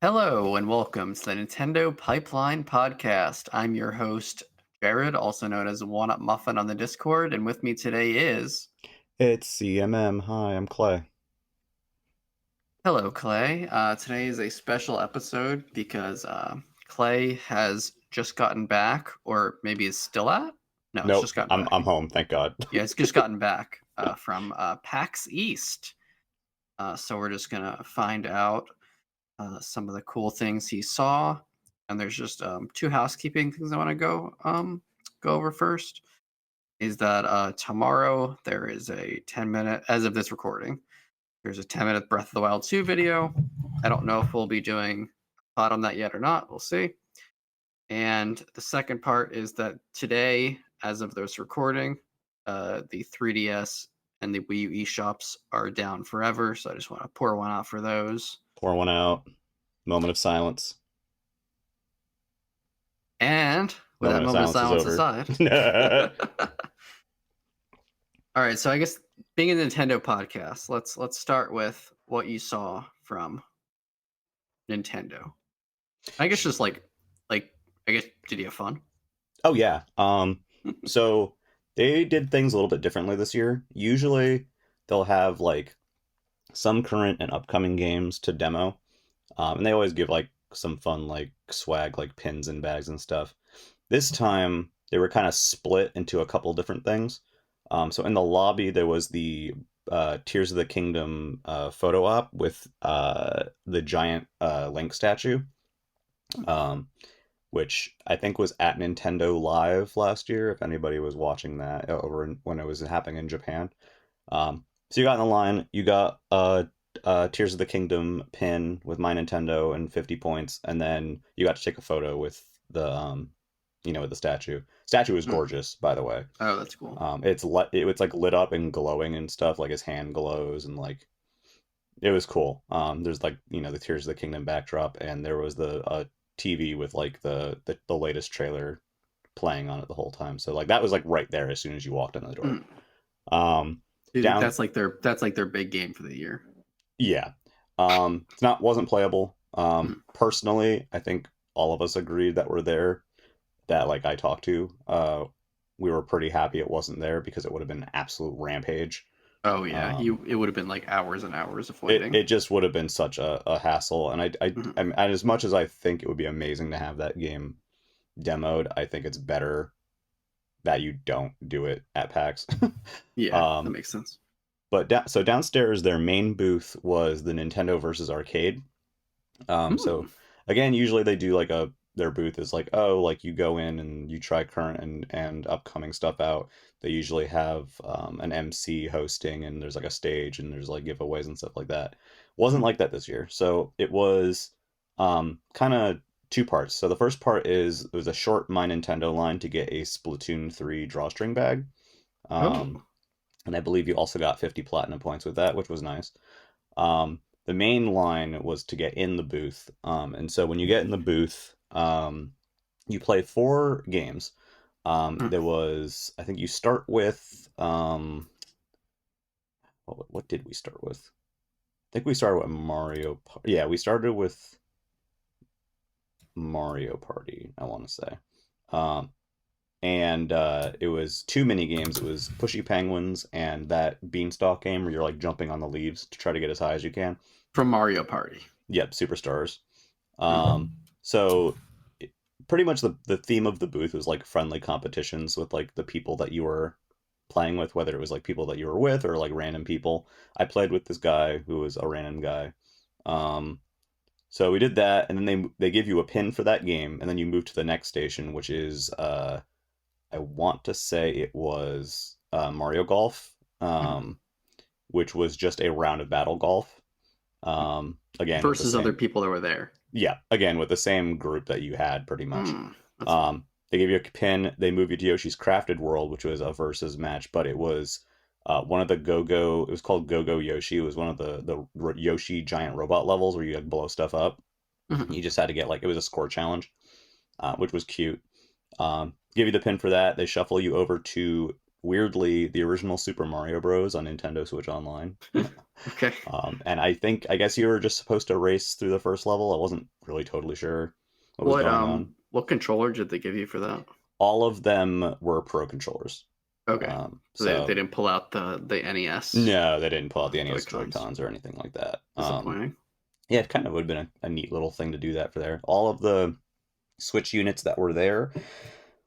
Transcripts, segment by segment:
Hello and welcome to the Nintendo Pipeline Podcast. I'm your host, Jared, also known as One-Up Muffin on the Discord, and with me today is... It's CMM. Hi, I'm Clay. Hello, Clay. Today is a special episode because Clay has just gotten back, or maybe is still at? No, it's Nope, just gotten I'm back. I'm home, thank God. Yeah, it's just gotten back from PAX East. So we're just going to find out some of the cool things he saw. And there's just two housekeeping things I want to go over first. Is that tomorrow there is a 10-minute, as of this recording, there's a 10-minute Breath of the Wild 2 video. I don't know if we'll be doing a pod on that yet or not. We'll see. And the second part is that today, as of this recording, the 3DS and the Wii U eShops are down forever. So I just want to pour one out for those. Pour one out. Moment of silence. And with that Moment of moment of silence is silence over. aside, all right. So I guess being a Nintendo podcast, let's start with what you saw from Nintendo. I guess just like I guess, did you have fun? Oh yeah. So they did things a little bit differently this year. Usually they'll have like some current and upcoming games to demo. And they always give like some fun like swag like pins and bags and stuff. This time they were kind of split into a couple different things. So in the lobby there was the Tears of the Kingdom photo op with the giant Link statue, um, which I think was at Nintendo Live last year. If anybody was watching that when it was happening in Japan, so you got in the line, you got Tears of the Kingdom pin with My Nintendo and 50 points, and then you got to take a photo with with the statue. Statue is gorgeous, by the way. Oh, that's cool. It's like lit up and glowing and stuff, like his hand glows and like it was cool. There's like the Tears of the Kingdom backdrop, and there was the TV with like the latest trailer playing on it the whole time. So like that was like right there as soon as you walked in the door. Do you think Down, that's like their big game for the year? yeah. It's not wasn't playable. Personally, I think all of us agreed that we're there. That like I talked to, we were pretty happy it wasn't there because it would have been an absolute rampage. Oh yeah, it would have been like hours and hours of It waiting. it just would have been such a hassle, and Mhm. and as much as I think it would be amazing to have that game demoed, I think it's better that you don't do it at PAX. Yeah, that um, makes sense. but so downstairs, their main booth was the Nintendo versus Arcade. So Mm. again, usually they do like their booth is like, oh, like you go in and you try current and upcoming stuff out. They usually have an MC hosting, and there's like a stage and there's like giveaways and stuff like that. Wasn't like that this year. So it was kind of two parts. So the first part is it was a short My Nintendo line to get a Splatoon 3 drawstring bag. Um, Oh. and I believe you also got 50 platinum points with that, which was nice. The main line was to get in the booth. And so when you get in the booth, you play four games. Mm. There was, I think you start with, what did we start with? I think we started with Mario. Yeah, we started with Mario Party, I want to say. Um, and it was two mini games. It was Pushy Penguins and that Beanstalk game where you're like jumping on the leaves to try to get as high as you can. From Mario Party. Yep, Superstars. Mm. So pretty much the theme of the booth was like friendly competitions with like the people that you were playing with, whether it was like people that you were with or like random people. I played with this guy who was a random guy. Um, so we did that, and then they give you a pin for that game, and then you move to the next station, which is I want to say it was Mario Golf, Mm. which was just a round of battle golf. Again with the Versus other same, people that were there. yeah, again with the same group that you had pretty much. That's fun. They give you a pin. They move you to Yoshi's Crafted World, which was a versus match, but it was one of the Go-Go. It was called Go-Go Yoshi. It was one of the Yoshi giant robot levels where you like blow stuff up. Mhm. You just had to get like it was a score challenge, which was cute. Give you the pin for that. They shuffle you over to weirdly the original Super Mario Bros. On Nintendo Switch Online. Okay. And I guess you were just supposed to race through the first level. I wasn't really totally sure what was going on. What controller did they give you for that? All of them were Pro controllers. Okay. So they So didn't pull out the NES no, they didn't pull out the NES Joy-Cons. Joy-Cons or anything like that. Disappointing. Yeah, it kind of would have been a neat little thing to do that for there. All of the Switch units that were there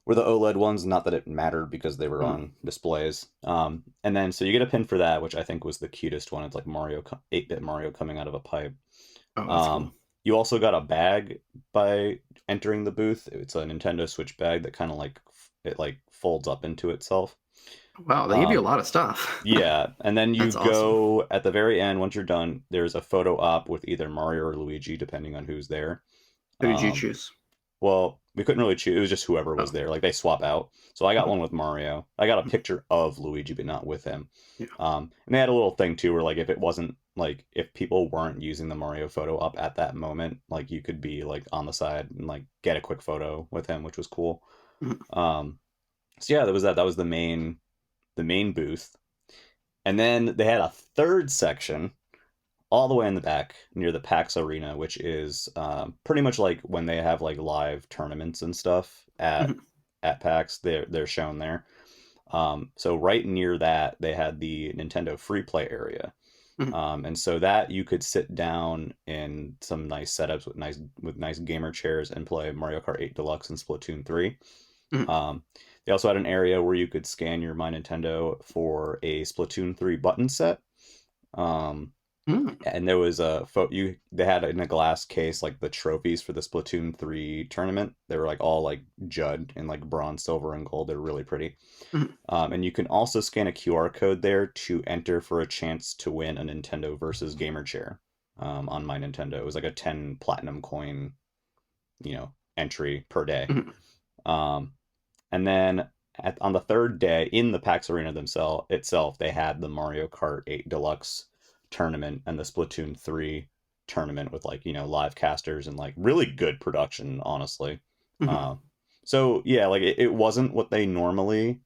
were the OLED ones. Not that it mattered because they were Mm. on displays. And then so you get a pin for that, which I think was the cutest one. It's like 8-bit Mario coming out of a pipe. Oh, that's cool. Um, you also got a bag by entering the booth. It's a Nintendo Switch bag that kind of like it like folds up into itself. Wow, they give you a Um, lot of stuff. yeah, and then you That's awesome. go at the very end once you're done. There's a photo op with either Mario or Luigi, depending on who's there. Who did you Um, choose? well, we couldn't really choose. It was just whoever was Oh, there. Like they swap out. So I got mhm, one with Mario. I got a mhm. picture of Luigi, but not with him. Yeah. And they had a little thing too, where like if it wasn't like if people weren't using the Mario photo up at that moment, like you could be like on the side and like get a quick photo with him, which was cool. Mhm, Um, so yeah, that was that. That was the main booth. And then they had a third section all the way in the back near the PAX Arena, which is pretty much like when they have like live tournaments and stuff mhm, at PAX. They're shown there. So right near that, they had the Nintendo Free Play area, mhm, and so that you could sit down in some nice setups with nice gamer chairs and play Mario Kart 8 Deluxe and Splatoon 3. mhm, Um, they also had an area where you could scan your My Nintendo for a Splatoon 3 button set. Um, mhm, and there was a they had in a glass case like the trophies for the Splatoon 3 tournament. They were like all like jud in like bronze, silver, and gold. They're really pretty. mhm. And you can also scan a QR code there to enter for a chance to win a Nintendo versus Gamer Chair on My Nintendo. It was like a 10 platinum coin, entry per day. Mhm. Um, and then on the third day in the PAX Arena itself, they had the Mario Kart 8 Deluxe tournament and the Splatoon 3 tournament with like, live casters and like really good production, honestly. Mhm. Uh, so yeah, like it wasn't what they normally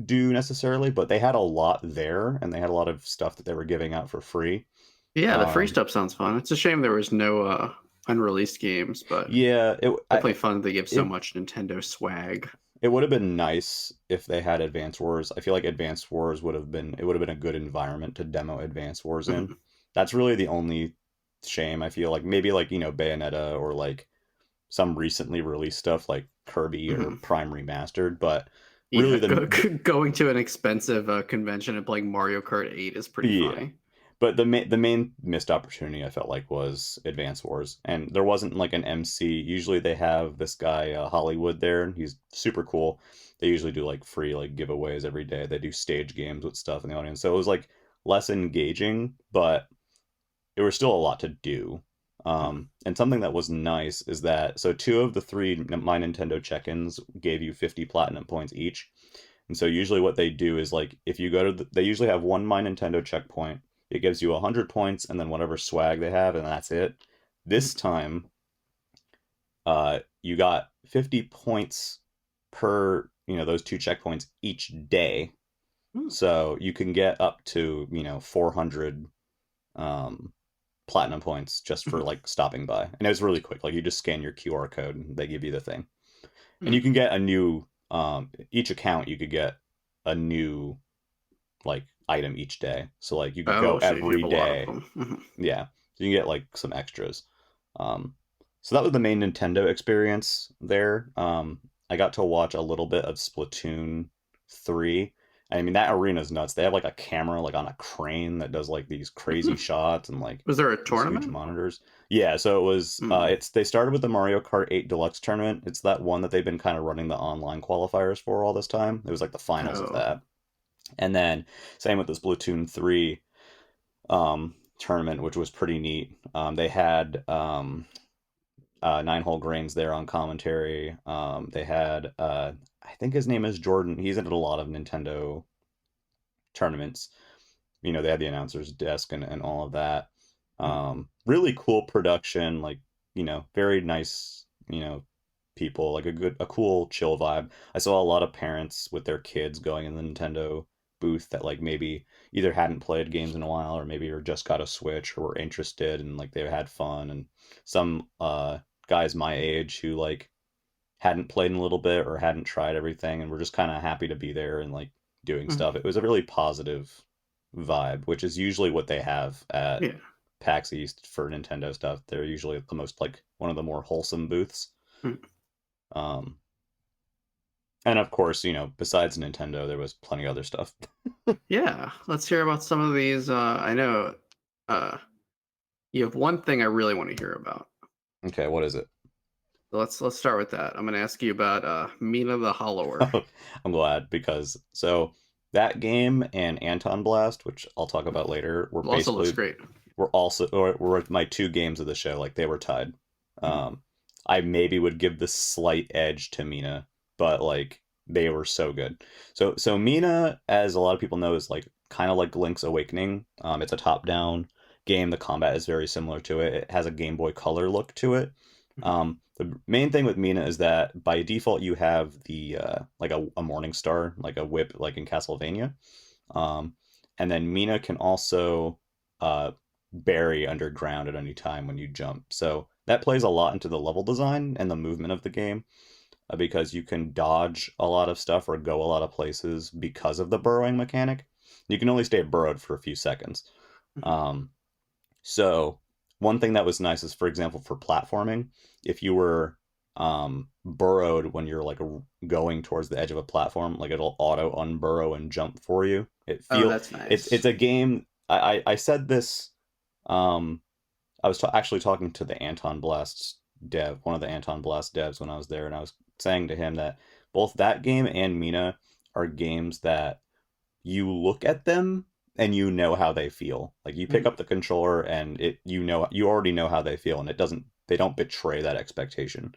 do necessarily, but they had a lot there and they had a lot of stuff that they were giving out for free. Yeah, the free Um, stuff sounds fun. It's a shame there was no unreleased games, but yeah, definitely fun they give so it much Nintendo swag. it would have been nice if they had Advance Wars. I feel like Advance Wars would have been a good environment to demo Advance Wars in. Mhm, That's really the only shame I feel like maybe like, Bayonetta or like some recently released stuff like Kirby or mhm. Prime Remastered, but Yeah, really the going to an expensive convention and playing Mario Kart 8 is pretty yeah. funny. But the main missed opportunity I felt like was Advance Wars, and there wasn't like an MC. Usually they have this guy Hollywood there, and he's super cool. They usually do like free like giveaways every day. They do stage games with stuff in the audience, so it was like less engaging, but there was still a lot to do. Mhm, And something that was nice is that so two of the three My Nintendo check-ins gave you 50 platinum points each. And so usually what they do is like if you go to they usually have one My Nintendo checkpoint. It gives you 100 points and then whatever swag they have and that's it. mhm, This time you got 50 points per, those two checkpoints each day. mhm, So you can get up to, 400 um platinum points just for mhm, like stopping by. And it was really quick. Like you just scan your QR code and they give you the thing. And you mhm. can get a new each account you could get a new like item each day. So like you could go Oh, so you every have a lot of day. them. Mhm. Yeah. So you can get like some extras. Um so that was the main Nintendo experience there. I got to watch a little bit of Splatoon 3. I mean that arena's nuts. They have like a camera like on a crane that does like these crazy Mhm. shots and like Was there a these huge tournament? monitors. Yeah, so it was Mm. it's they started with the Mario Kart 8 Deluxe tournament. It's that one that they've been kind of running the online qualifiers for all this time. It was like the finals of Oh. that. And then same with the Splatoon 3 tournament, which was pretty neat. They had Nine Hole Grains there on commentary. They had I think his name is Jordan. He's in a lot of Nintendo tournaments. They had the announcer's desk and all of that. Mm. Really cool production, like, very nice, people, like a cool chill vibe. I saw a lot of parents with their kids going in the Nintendo booth that like maybe either hadn't played games in a while or maybe or just got a Switch or were interested and like they had fun, and some guys my age who like hadn't played in a little bit or hadn't tried everything and were just kind of happy to be there and like doing Mhm. stuff. It was a really positive vibe, which is usually what they have at Yeah. PAX East for Nintendo stuff. They're usually the most like one of the more wholesome booths. Mm. Um, and of course, besides Nintendo, there was plenty of other stuff. Yeah. Let's hear about some of these. I know uh, you have one thing I really want to hear about. Okay, what is it? Let's start with that. I'm going to ask you about Mina the Hollower. I'm glad because so that game and Antonblast, which I'll talk about later, Also looks great. were my two games of the show. Like they were tied. Mhm. Um, I maybe would give the slight edge to Mina, but like they were so good. So Mina, as a lot of people know, is like kind of like Link's Awakening. It's a top-down game. The combat is very similar to it. It has a Game Boy Color look to it. Mhm. The main thing with Mina is that by default you have the like a Morning Star, like a whip, like in Castlevania. Um, and then Mina can also uh, bury underground at any time when you jump. So that plays a lot into the level design and the movement of the game because you can dodge a lot of stuff or go a lot of places because of the burrowing mechanic. You can only stay burrowed for a few seconds. Mhm. Um, so one thing that was nice is, for example, for platforming, if you were burrowed when you're like going towards the edge of a platform, like it'll auto unburrow and jump for you. Oh, that's It's nice. a game. I said this. Um, I was actually talking to the Anton Blast dev, one of the Anton Blast devs when I was there, and I was saying to him that both that game and Mina are games that you look at them and you know how they feel. Like you pick Mhm. up the controller and you already know how they feel, and they don't betray that expectation.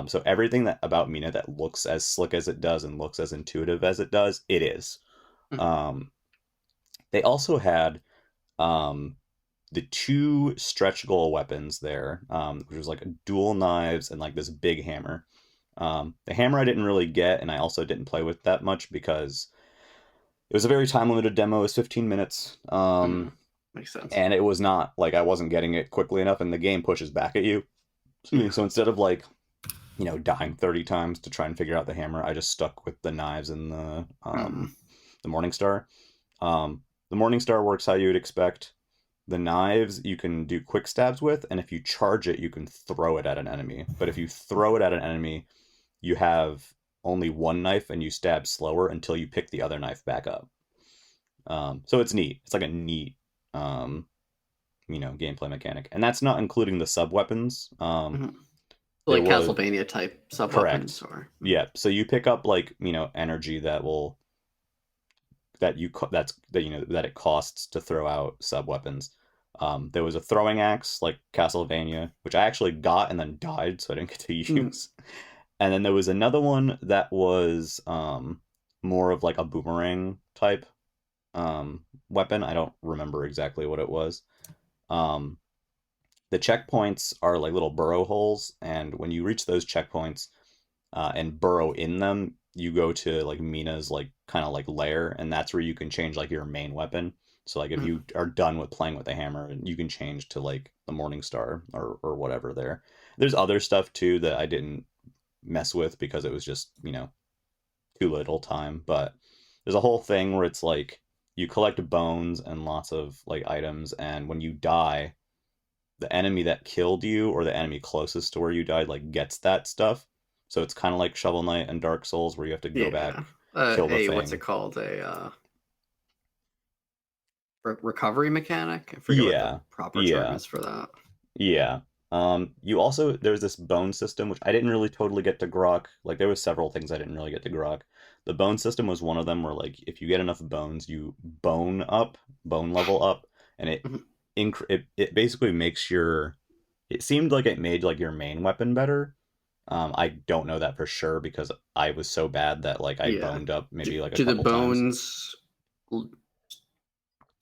So everything that about Mina that looks as slick as it does and looks as intuitive as it does, it is. Mhm. Um, they also had um, the two stretch goal weapons there, which was like dual knives and like this big hammer. The hammer I didn't really get, and I also didn't play with that much because it was a very time limited demo. It was 15 minutes. Mhm. Makes sense. And it was not like I wasn't getting it quickly enough, and the game pushes back at you. Yeah. So instead of like, dying 30 times to try and figure out the hammer, I just stuck with the knives and Mhm. the Morning Star. The Morning Star works how you would expect. The knives you can do quick stabs with, and if you charge it, you can throw it at an enemy. But if you throw it at an enemy, you have only one knife and you stab slower until you pick the other knife back up. So it's neat. It's like a neat, um, gameplay mechanic, and that's not including the sub weapons. Mhm. There Like was Castlevania type sub weapons, correct, or yeah. So you pick up like energy that will that's that that it costs to throw out sub weapons. There was a throwing axe like Castlevania, which I actually got and then died, so I didn't get to Mhm. use. And then there was another one that was more of like a boomerang type weapon. I don't remember exactly what it was. Um, the checkpoints are like little burrow holes, and when you reach those checkpoints and burrow in them, you go to like Mina's like kind of like lair, and that's where you can change like your main weapon. So like if Mhm. you are done with playing with the hammer, you can change to like the Morning Star or whatever there. There's other stuff too that I didn't mess with because it was just, too little time, but there's a whole thing where it's like you collect bones and lots of like items, and when you die, the enemy that killed you or the enemy closest to where you died like gets that stuff. So it's kind of like Shovel Knight and Dark Souls where you have to go Yeah. back, kill the What's it thing. called? A recovery mechanic. I forget what the Yeah. proper term Yeah. is for that. Yeah. You also there's this bone system which I didn't really totally get to grok. Like there was several things I didn't really get to grok. The bone system was one of them where like if you get enough bones, you bone level up, and Mhm. it basically makes your it seemed like it made like your main weapon better. I don't know that for sure because I was so bad that like I Yeah. boned up maybe like a Do the couple times. bones l-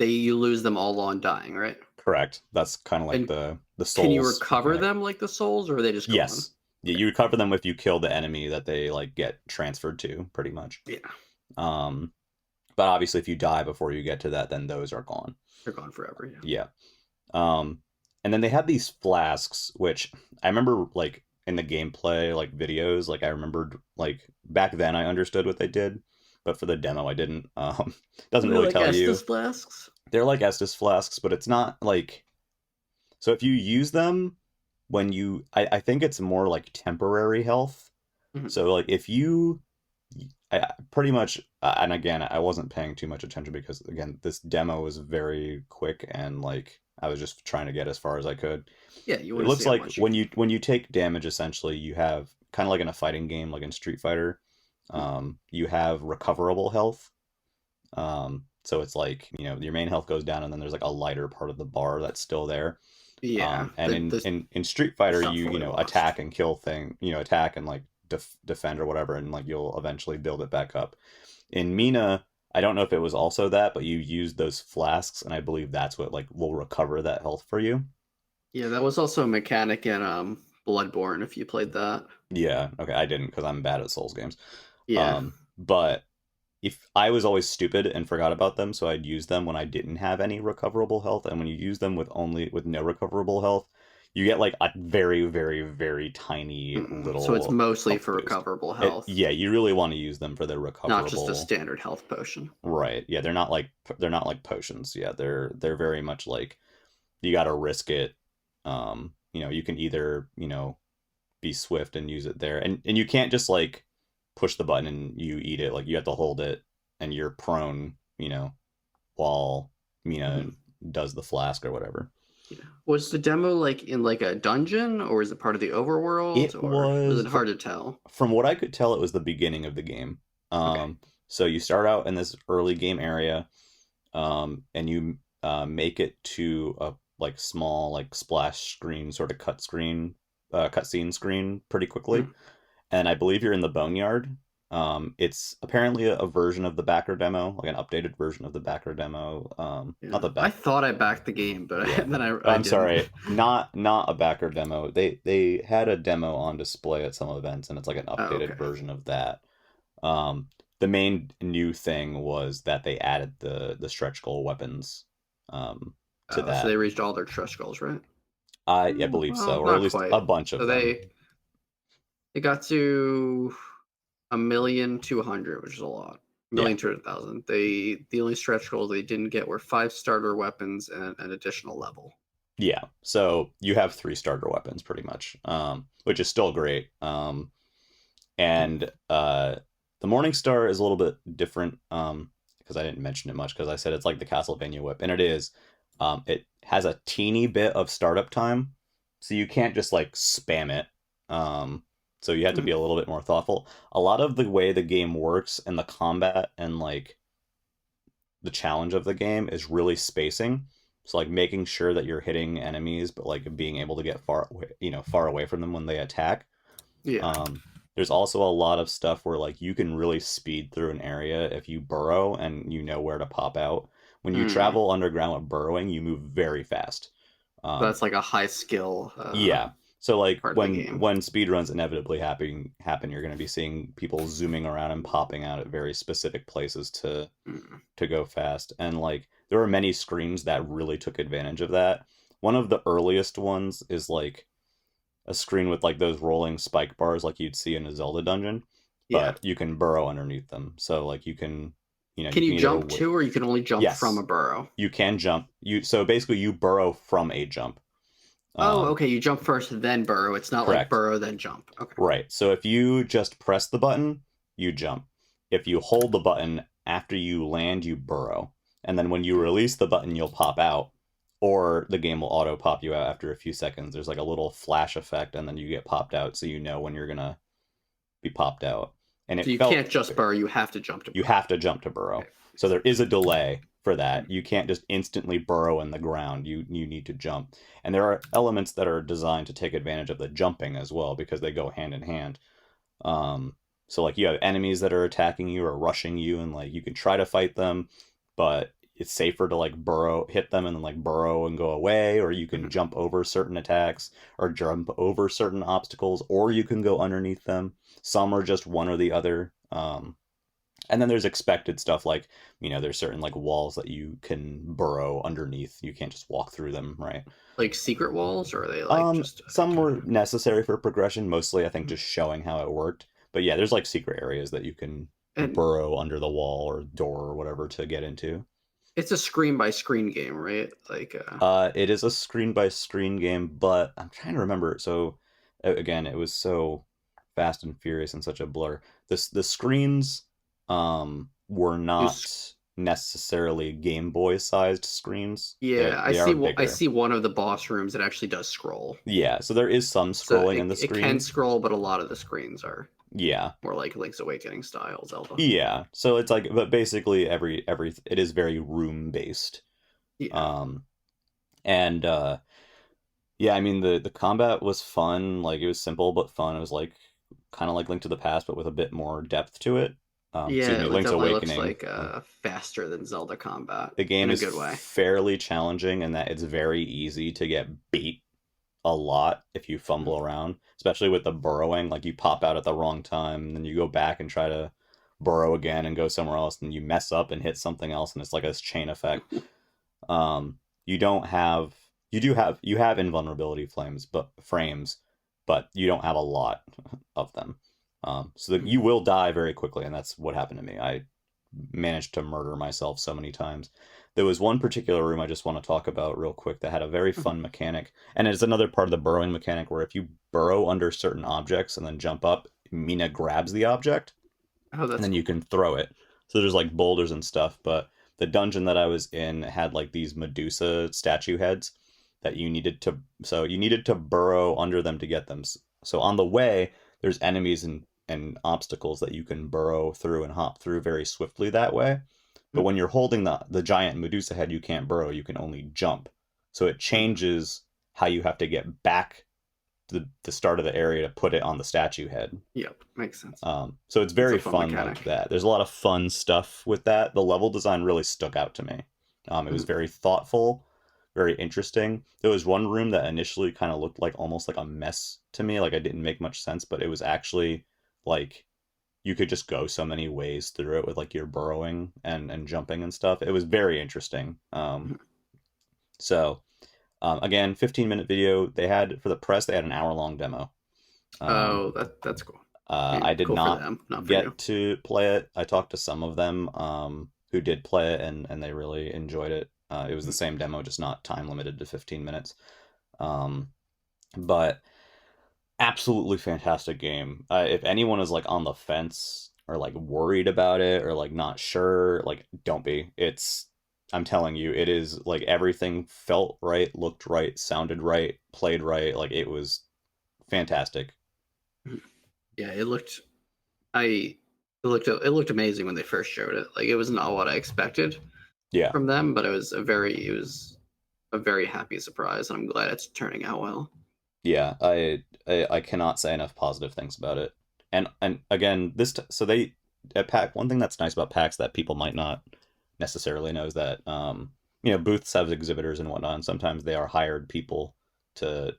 you lose them all on dying, right? Correct. That's kind of like And the can you souls recover mechanic. them like the souls, or are they just gone? Yes. Yeah, you recover them if you kill the enemy that they like get transferred to, pretty much. Yeah, Um, but obviously, if you die before you get to that, then those are gone. they're gone forever. Yeah. Yeah. Um, and then they had these flasks, which I remember like in the gameplay like videos, like I remembered like back then I understood what they did, but for the demo I didn't. Doesn't They're really like tell you. Estus flasks. They're like Estus flasks, but it's not like so if you use them when I think it's more like temporary health. Mhm. So like if you I pretty much and again I wasn't paying too much attention because again this demo was very quick and like I was just trying to get as far as I could. Yeah, you It want to see looks how like much you can. when you take damage essentially you have kind of like in a fighting game like in Street Fighter, you have recoverable health. So it's like, you know, your main health goes down and then there's like a lighter part of the bar that's still there. Yeah, And in Street Fighter, it's not you fully know lost. attack and kill thing, you know, attack and like defend or whatever, and like you'll eventually build it back up. In Mina, I don't know if it was also that, but you use those flasks, and I believe that's what like will recover that health for you. Yeah, that was also a mechanic in Bloodborne. If you played that. Yeah, okay, I didn't because I'm bad at Souls games. Yeah. But if I was always stupid and forgot about them, so I'd use them when I didn't have any recoverable health, and when you use them with no recoverable health, you get like a very, very, very tiny So it's little mostly health for boost. recoverable health, Yeah, you really want to use them for their not just a recoverable. standard health potion. Right. Yeah, they're not like potions. Yeah, they're very much like you got to risk it. You know, you can either, you know, be swift and use it there. And you can't just like push the button and you eat it. Like you have to hold it and you're prone, you know, while Mina Mhm. does the flask or whatever. Yeah. Was the demo like in like a dungeon, or is it part of the overworld, It or was was it hard to tell? from what I could tell, it was the beginning of the game. Okay. So you start out in this early game area, and you make it to a like small like splash screen, sort of cutscene screen pretty quickly. Hmm. And I believe you're in the Boneyard. It's apparently a version of the backer demo, like an updated version of the backer demo. Not Yeah. the I back. thought I backed the game, but Yeah, then I I'm didn't. sorry, not a backer demo. They had a demo on display at some events, and it's like an Oh, updated okay. version of that. Um, the main new thing was that they added the stretch goal weapons to Oh, so they that. reached all their stretch goals, right? I believe Well, so, or at not least a quite. bunch So of them. they got to 1,200,000, which is a lot. Yeah, 1,200,000. The only stretch goals they didn't get were 5 starter weapons and an additional level. yeah. So you have three starter weapons pretty much, which is still great. And the Morning Star is a little bit different because I didn't mention it much because I said it's like the Castlevania whip, and it is. It has a teeny bit of startup time, so you can't just like spam it. So you have to be a little bit more thoughtful. A lot of the way the game works and the combat and like the challenge of the game is really spacing. So like making sure that you're hitting enemies, but like being able to get far away, you know, far away from them when they attack. Yeah. um, there's also a lot of stuff where like you can really speed through an area if you burrow and you know where to pop out. When you Mm. travel underground with burrowing, you move very fast. That's Um, like a high skill yeah. So like part of the game. when speed runs inevitably happen, you're going to be seeing people zooming around and popping out at very specific places Mm. to go fast. And like there were many screens that really took advantage of that. One of the earliest ones is like a screen with like those rolling spike bars like you'd see in a Zelda dungeon, Yeah. but you can burrow underneath them. So like you Can you can either jump too, or you can only jump from yes, a burrow? you can jump. So basically you burrow from a jump. Oh, Um okay. You jump first, then burrow. It's not like correct. burrow, then jump. Okay. Right. So if you just press the button, you jump. If you hold the button after you land, you burrow. And then when you release the button, you'll pop out, or the game will auto pop you out after a few seconds. There's like a little flash effect, and then you get popped out, so you know when you're gonna be popped out. And So it you felt can't just burrow, you have to jump to you burrow. have to jump to burrow. Okay. So there is a delay for Mm. that. You can't just instantly burrow in the ground. You need to jump. And there are elements that are designed to take advantage of the jumping as well because they go hand in hand. So like you have enemies that are attacking you or rushing you and like you can try to fight them, but it's safer to like hit them and then like burrow and go away, or you can Mhm. jump over certain attacks or jump over certain obstacles, or you can go underneath them. Some are just one or the other. And then there's expected stuff like, there's certain like walls that you can burrow underneath. You can't just walk through them, right? Like secret walls, or are they like just Some kind were necessary for progression, mostly I think of? just showing how it worked. But yeah, there's like secret areas that you can And burrow under the wall or door or whatever to get into. it's a screen by screen game, right? Like, It is a screen by screen game, but I'm trying to remember. So again, it was so fast and furious and such a blur. The screens were there's not necessarily Game Boy sized screens. yeah, They are I bigger. see one of the boss rooms that actually does scroll. Yeah, so there is some So scrolling in the it can screens. scroll, but a lot of the screens are Yeah. more like Link's Awakening style Zelda. Yeah. So it's like, but basically every it is very room based. Yeah. Um and yeah, I mean the combat was fun, like it was simple but fun. It was like kind of like Link to the Past but with a bit more depth to it. Excuse Yeah, me, it Link's definitely looks Awakening. like faster than Zelda combat The game in a is good way. fairly challenging in that it's very easy to get beat a lot if you fumble around, especially with the burrowing. Like you pop out at the wrong time, and then you go back and try to burrow again and go somewhere else, and you mess up and hit something else, and it's like a chain effect. You don't have you have invulnerability frames, but you don't have a lot of them. So that you will die very quickly, and that's what happened to me. I managed to murder myself so many times. There was one particular room I just want to talk about real quick that had a very fun mechanic, and it's another part of the burrowing mechanic where if you burrow under certain objects and then jump up, Mina grabs the object, Oh, and that's then you cool. can throw it. So there's like boulders and stuff, but the dungeon that I was in had like these Medusa statue heads that you needed to burrow under them to get them. So on the way, there's enemies and obstacles that you can burrow through and hop through very swiftly that way. But when you're holding the giant Medusa head, you can't burrow, you can only jump. So it changes how you have to get back to the start of the area to put it on the statue head. Yep, makes sense. So it's It's a very fun fun like mechanic. that. There's a lot of fun stuff with that. The level design really stuck out to me. It was very thoughtful, very interesting. There was one room that initially kind of looked like almost like a mess to me, like it didn't make much sense, but it was actually like you could just go so many ways through it with like your burrowing and jumping and stuff. It was very interesting. So again, 15-minute video. They had for the press, they had an hour-long demo. Um, Oh, that's cool. I did Cool for not them, not for you. get to play it. I talked to some of them who did play it, and they really enjoyed it. It was the same demo, just not time limited to 15 minutes. Um, but absolutely fantastic game. If anyone is like on the fence or like worried about it or like not sure, like don't be. I'm telling you, it is like everything felt right, looked right, sounded right, played right. Like it was fantastic. Yeah, I it looked amazing when they first showed it. Like it was not what I expected Yeah. from them, but it was a very happy surprise, and I'm glad it's turning out well. Yeah, I cannot say enough positive things about it. And again, so they at PAX, one thing that's nice about PAX that people might not necessarily know is that booths have exhibitors and whatnot, and sometimes they are hired people to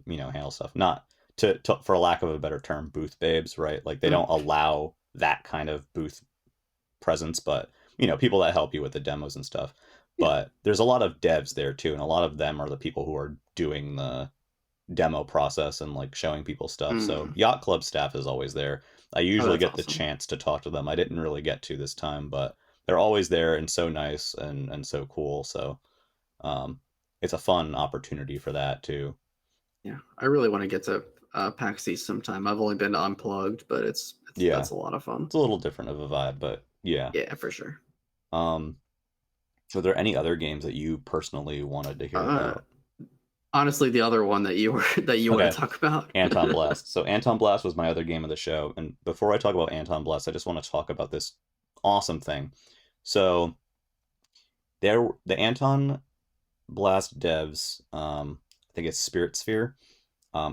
handle stuff. Not to for lack of a better term, booth babes, right? Like they don't allow that kind of booth presence, but people that help you with the demos and stuff. Yeah. But there's a lot of devs there too, and a lot of them are the people who are doing the demo process and like showing people stuff. So Mm. Yacht Club staff is always there. I Oh, usually that's get the awesome. chance to talk to them. I didn't really get to this time, but they're always there and so nice and so cool. So um, it's a fun opportunity for that too. Yeah, I really want to get to PAX East sometime. I've only been to Unplugged, but it's Yeah, that's a lot of fun. it's a little different of a vibe, but yeah. Yeah, for sure. Um, are there any other games that you personally wanted to hear Uh, about? Honestly, the other one that you were that you want Okay, to talk about. Antonblast. So Antonblast was my other game of the show, and before I talk about Antonblast, I just want to talk about this awesome thing. So the Anton Blast devs, I think it's Spirit Sphere.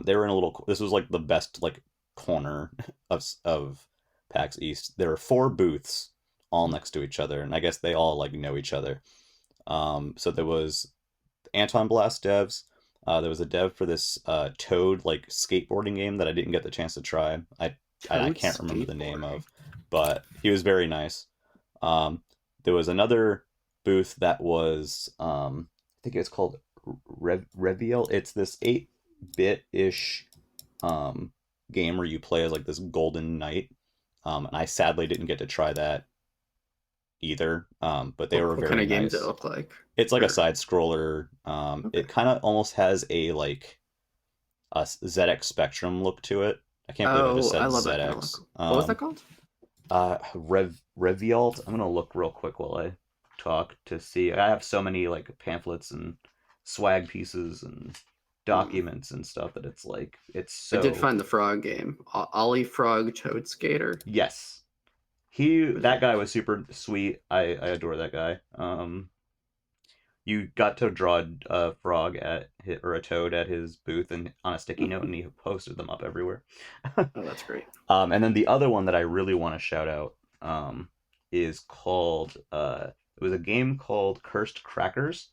They were in a little. This was like the best like corner of PAX East. There are four booths, all next to each other, and I guess they all like know each other. So there was Antonblast devs. There was a dev for this Toad like skateboarding game that I didn't get the chance to try. I Toad can't remember the name skateboarding. of, but he was very nice. Um, there was another booth that was I think it's called Reveal. It's this 8-bit ish game where you play as like this golden knight. And I sadly didn't get to try that either. But they were What kind very of game does it nice. look like? It's like a Or side scroller. okay. It kind of almost has a like a ZX Spectrum look to it. I can't believe I just Oh, I said love that kind of ZX. look. What was that called? Revialt. I'm gonna look real quick while I talk to see. I have so many like pamphlets and swag pieces and Hmm. documents and stuff that it's I did so find the frog game. Ollie Frog Toad Skater. yes. He Was that it? guy was super sweet. I adore that guy. You got to draw a frog or a toad at his booth and on a sticky note, and he posted them up everywhere. Oh, that's great. And then the other one that I really want to shout out is called it was a game called Cursed Crackers.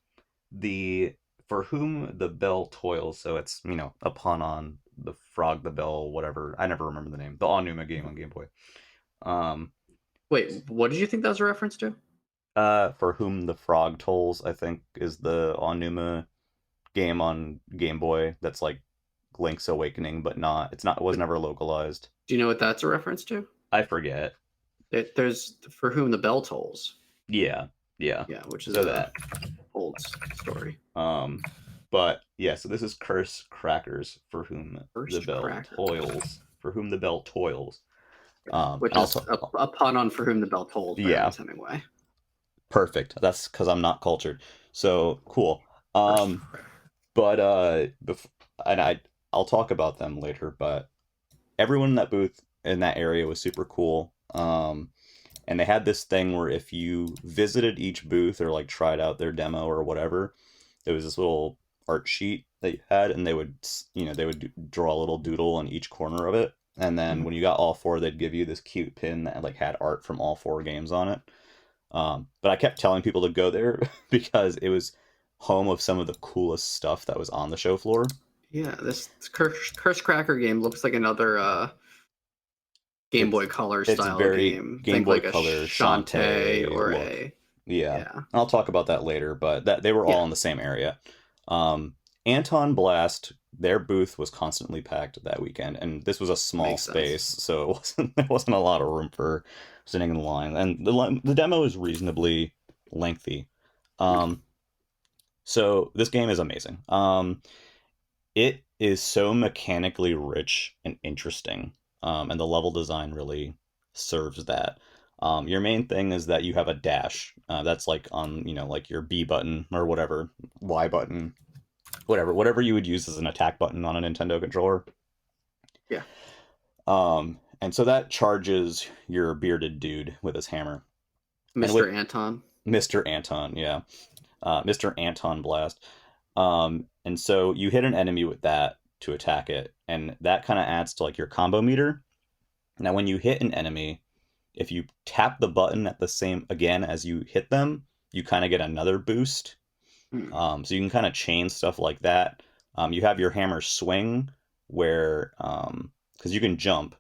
The For whom the bell toils. So it's a pun on the frog, the bell, whatever. I never remember the name. The Onuma game on Game Boy. Um, Wait, what did you think that was a reference to? For whom the frog tolls, I think is the Onuma game on Game Boy. That's like Link's Awakening, but not. It's not. It was But never localized. do you know what that's a reference to? I forget. There's For Whom the Bell Tolls. Yeah, yeah. Yeah, which is So a that. old story. Um, but yeah, so this is Curse Crackers for whom the First bell Cracker, toils. For whom the bell toils. which And I'll is talk. a pun on For Whom the Bell Tolls by Yeah, Ernest Hemingway. perfect. That's because I'm not cultured. So cool. First Um, Cracker. but and I'll talk about them later. But everyone in that booth in that area was super cool. And they had this thing where if you visited each booth or like tried out their demo or whatever, there was this little art sheet that you had, and they would draw a little doodle on each corner of it, and then Mhm. when you got all four, they'd give you this cute pin that like had art from all four games on it. But I kept telling people to go there because it was home of some of the coolest stuff that was on the show floor. Yeah, this Curse Cracker game looks like another Game It's Boy Color it's style very game. Game Think Boy like a Color Shantae Shantae or look. a Yeah, yeah, I'll talk about that later, but that they were yeah, all in the same area. Antonblast, their booth was constantly packed that weekend, and this was a small makes space, sense. so there wasn't a lot of room for sitting in line, and the demo is reasonably lengthy. Okay. Um, so this game is amazing. It is so mechanically rich and interesting, and the level design really serves that. Your main thing is that you have a dash. That's like on, like your B button or whatever, Y button, whatever you would use as an attack button on a Nintendo controller. Yeah, And so that charges your bearded dude with his hammer. And Mr. with Anton. Mr. Anton, yeah, Mr. Anton Blast. And so you hit an enemy with that to attack it, and that kind of adds to like your combo meter. Now, when you hit an enemy, if you tap the button at the same again as you hit them, you kind of get another boost. Hmm. So you can kind of chain stuff like that. You have your hammer swing where because you can jump,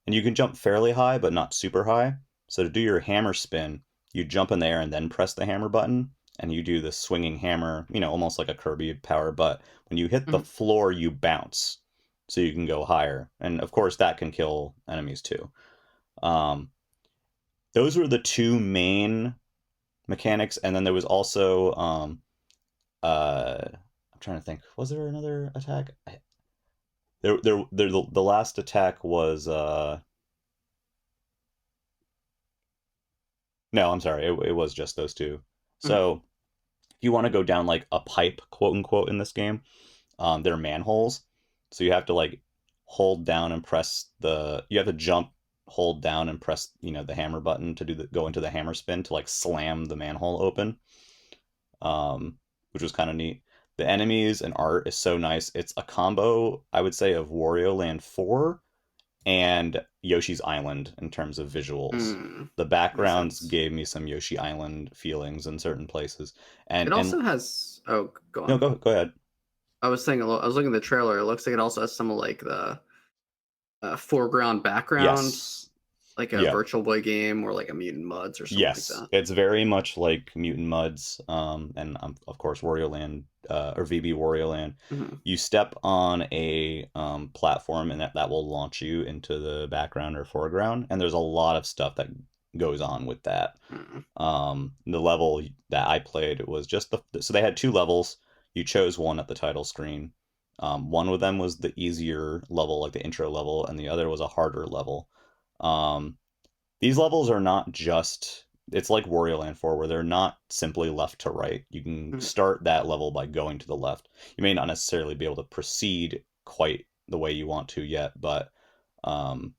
and you can jump fairly high but not super high. So to do your hammer spin, you jump in the air and then press the hammer button, and you do the swinging hammer, almost like a Kirby power. But when you hit the Mhm. floor, you bounce, so you can go higher, and of course that can kill enemies too. Um, those were the two main mechanics, and then there was also I'm trying to think. Was there another attack? The last attack was no, I'm sorry. It was just those two. Mhm. So if you want to go down like a pipe, quote unquote, in this game, they're manholes. So you have to like hold down and press the. You have to jump, hold down, and press the hammer button to go into the hammer spin to like slam the manhole open. Which was kind of neat. The enemies and art is so nice. It's a combo, I would say, of Wario Land 4 and Yoshi's Island in terms of visuals. Mm, The makes backgrounds sense. gave me some Yoshi Island feelings in certain places. It And also has. Oh, go no, on. go ahead. I was saying. I was looking at the trailer. It looks like it also has some of like the foreground, background, Yes. like a Yep. Virtual Boy game or like a Mutant Muds or something like Yes, that. it's very much like Mutant Muds, and of course Wario Land, or VB Wario Land. Hmm. You step on a platform, and that will launch you into the background or foreground. And there's a lot of stuff that goes on with that. Hmm. The level that I played was just so they had two levels. You chose one at the title screen. One of them was the easier level, like the intro level, and the other was a harder level. Um, these levels are not just, it's like Wario Land 4 where they're not simply left to right. You can Hmm. start that level by going to the left. You may not necessarily be able to proceed quite the way you want to yet, but um,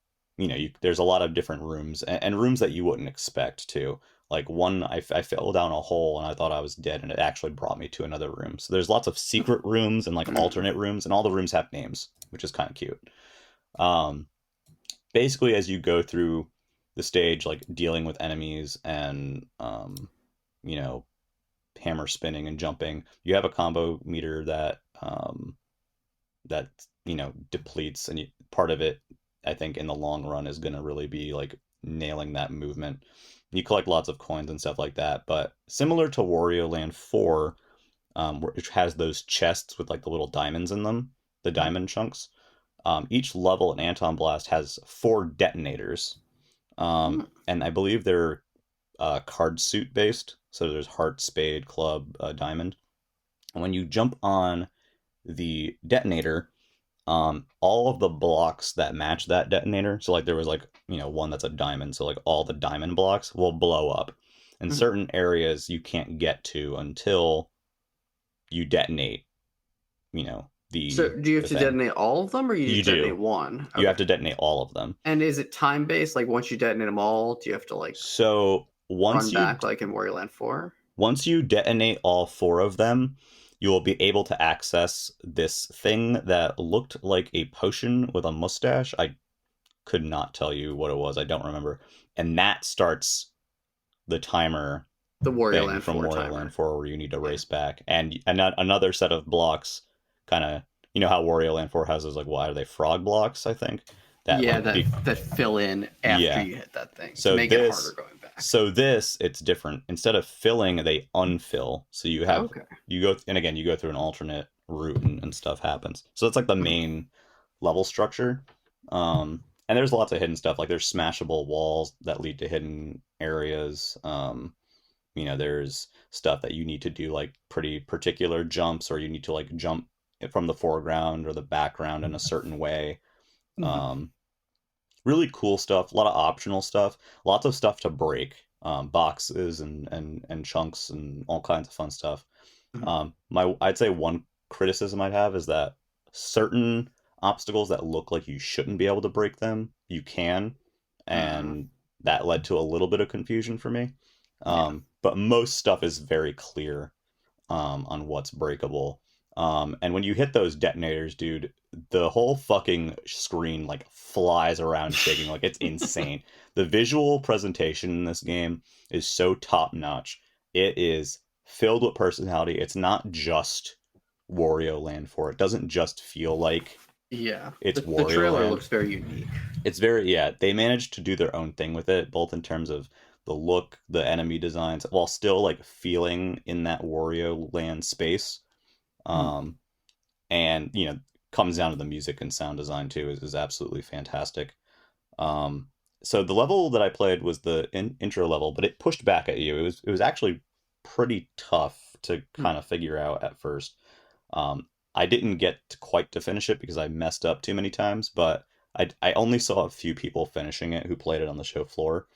there's a lot of different rooms, and rooms that you wouldn't expect too. Like one, I fell down a hole and I thought I was dead, and it actually brought me to another room. So there's lots of secret rooms and like Hmm. alternate rooms, and all the rooms have names, which is kind of cute. Um, Basically, as you go through the stage, like dealing with enemies and you know hammer spinning and jumping, you have a combo meter that depletes, and part of it, I think, in the long run is going to really be like nailing that movement. You collect lots of coins and stuff like that, but similar to Wario Land 4, which has those chests with like the little diamonds in them, the diamond chunks. Each level in Antonblast has four detonators, Hmm. and I believe they're card suit based. So there's heart, spade, club, diamond. And when you jump on the detonator, all of the blocks that match that detonator, so like there was like one that's a diamond, so like all the diamond blocks will blow up. In Hmm. certain areas you can't get to until you detonate, So, do you have the to thing. detonate all of them, or you You just detonate do. one? You have Okay. to detonate all of them. And is it time based? Like once you detonate them all, do you have to like So run back like in Wario Land 4? once you detonate all four of them, you will be able to access this thing that looked like a potion with a mustache. I could not tell you what it was. I don't remember. And that starts the timer The Wario thing Land from 4 Wario Land timer. 4 where you need to Yeah. race back. And another set of blocks, kind of, how Wario Land 4 has those, like, what are they, frog blocks, I think? That, Yeah, like, that fill in after yeah. you hit that thing to So make it harder this, going back. it's different. Instead of filling, they unfill. So Okay. you go, and again, you go through an alternate route, and stuff happens. So it's like the Mhm. main level structure. And there's lots of hidden stuff. Like there's smashable walls that lead to hidden areas. There's stuff that you need to do, like pretty particular jumps, or you need to like jump from the foreground or the background in a certain way. Mhm. Um, Really cool stuff, a lot of optional stuff, lots of stuff to break, boxes and chunks and all kinds of fun stuff. Mhm. I'd say one criticism I'd have is that certain obstacles that look like you shouldn't be able to break them, you can, Mhm. and that led to a little bit of confusion for me. Yeah. But most stuff is very clear, on what's breakable. And when you hit those detonators, dude, the whole fucking screen like flies around shaking, like it's insane. The visual presentation in this game is so top notch. It is filled with personality. It's not just Wario Land 4. It doesn't just feel like Yeah. it's The Wario trailer Land. looks very unique. It's very, yeah, they managed to do their own thing with it, both in terms of the look, the enemy designs, while still like feeling in that Wario Land space. Mhm. Um, and comes down to the music and sound design too is absolutely fantastic. Um, so the level that I played was the intro level, but it pushed back at you. It was actually pretty tough to Mhm. kind of figure out at first. I didn't get to quite to finish it because I messed up too many times, but I only saw a few people finishing it who played it on the show floor.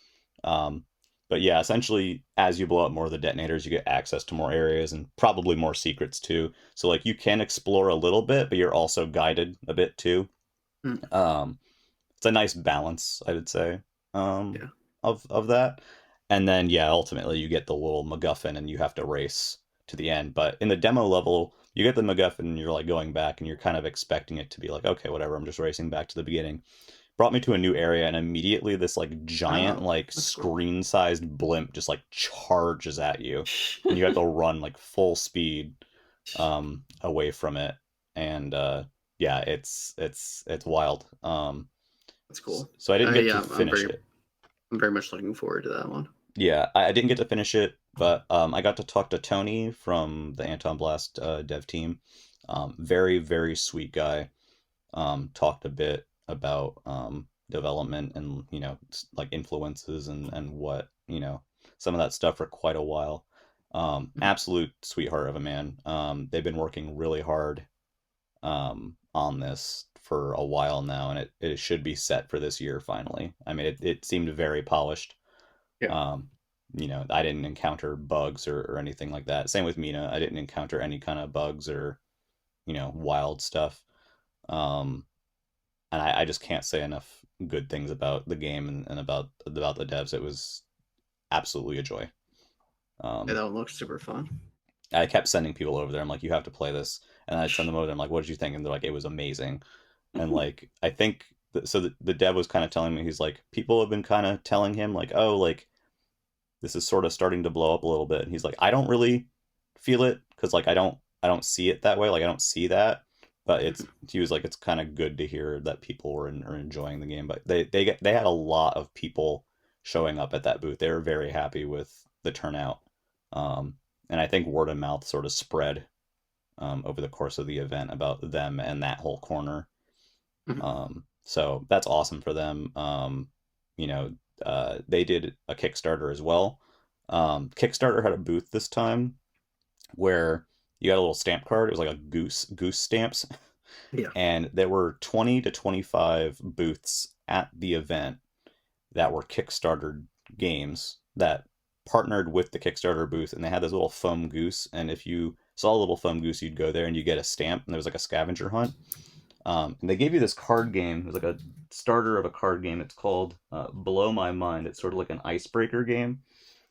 Um, but yeah, essentially, as you blow up more of the detonators, you get access to more areas and probably more secrets too. So like you can explore a little bit, but you're also guided a bit too. Mhm. Um, it's a nice balance, I would say, um, Yeah. of that. And then yeah, ultimately you get the little MacGuffin and you have to race to the end. But in the demo level, you get the MacGuffin and you're like going back and you're kind of expecting it to be like, okay, whatever, I'm just racing back to the beginning. brought me to a new area, and immediately this like giant Oh, like that's cool. screen-sized blimp just like charges at you, and you have to run like full speed away from it. And yeah, it's wild. That's cool. So I didn't get to Yeah, finish it. I'm very much looking forward to that one. Yeah, I didn't get to finish it, but I got to talk to Tony from the Antonblast dev team. Very, very sweet guy. Talked a bit about development and, like influences and what, some of that stuff for quite a while. Mhm. Absolute sweetheart of a man. They've been working really hard on this for a while now, and it should be set for this year finally. I mean, it seemed very polished. Yeah. Um, I didn't encounter bugs or anything like that. Same with Mina. I didn't encounter any kind of bugs or, wild stuff. Um, and I just can't say enough good things about the game and about the devs. It was absolutely a joy. Yeah, Um, that one looks super fun. I kept sending people over there. I'm like, you have to play this, and I'd send them over there. I'm like, what did you think? And they're like, it was amazing. And like, I think so. The dev was kind of telling me, he's like, people have been kind of telling him like, oh, like this is sort of starting to blow up a little bit. And he's like, I don't really feel it because like I don't see it that way. Like I don't see that. But he was like, it's kind of good to hear that people are enjoying the game. But they had a lot of people showing up at that booth. They were very happy with the turnout. Um, and I think word of mouth sort of spread over the course of the event about them and that whole corner. Mhm. So that's awesome for them. They did a Kickstarter as well. Kickstarter had a booth this time where you got a little stamp card. It was like a goose stamps, Yeah. and there were 20 to 25 booths at the event that were Kickstarter games that partnered with the Kickstarter booth, and they had this little foam goose. And if you saw a little foam goose, you'd go there and you get a stamp, and there was like a scavenger hunt. And they gave you this card game. It was like a starter of a card game. It's called Blow My Mind. It's sort of like an icebreaker game.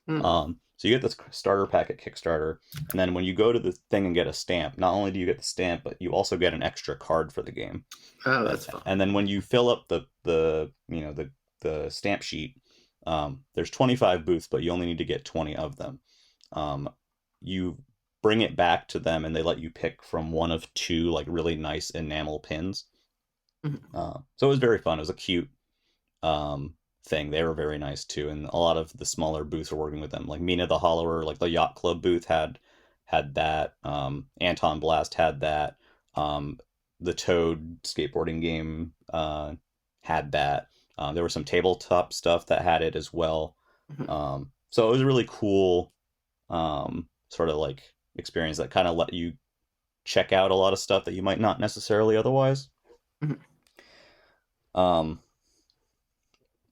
Mm. So you get this starter pack at Kickstarter, and then when you go to the thing and get a stamp, not only do you get the stamp, but you also get an extra card for the game. Oh, And, that's fun. and then when you fill up the stamp sheet, there's 25 booths, but you only need to get 20 of them. You bring it back to them, and they let you pick from one of two like really nice enamel pins. Mhm. So it was very fun. It was a cute thing. They were very nice too, and a lot of the smaller booths were working with them. Like Mina the Hollower, like the yacht club booth had that. Antonblast had that. The Toad skateboarding game had that. There was some tabletop stuff that had it as well. Mhm. So it was a really cool sort of like experience that kind of let you check out a lot of stuff that you might not necessarily otherwise. Mhm. Um,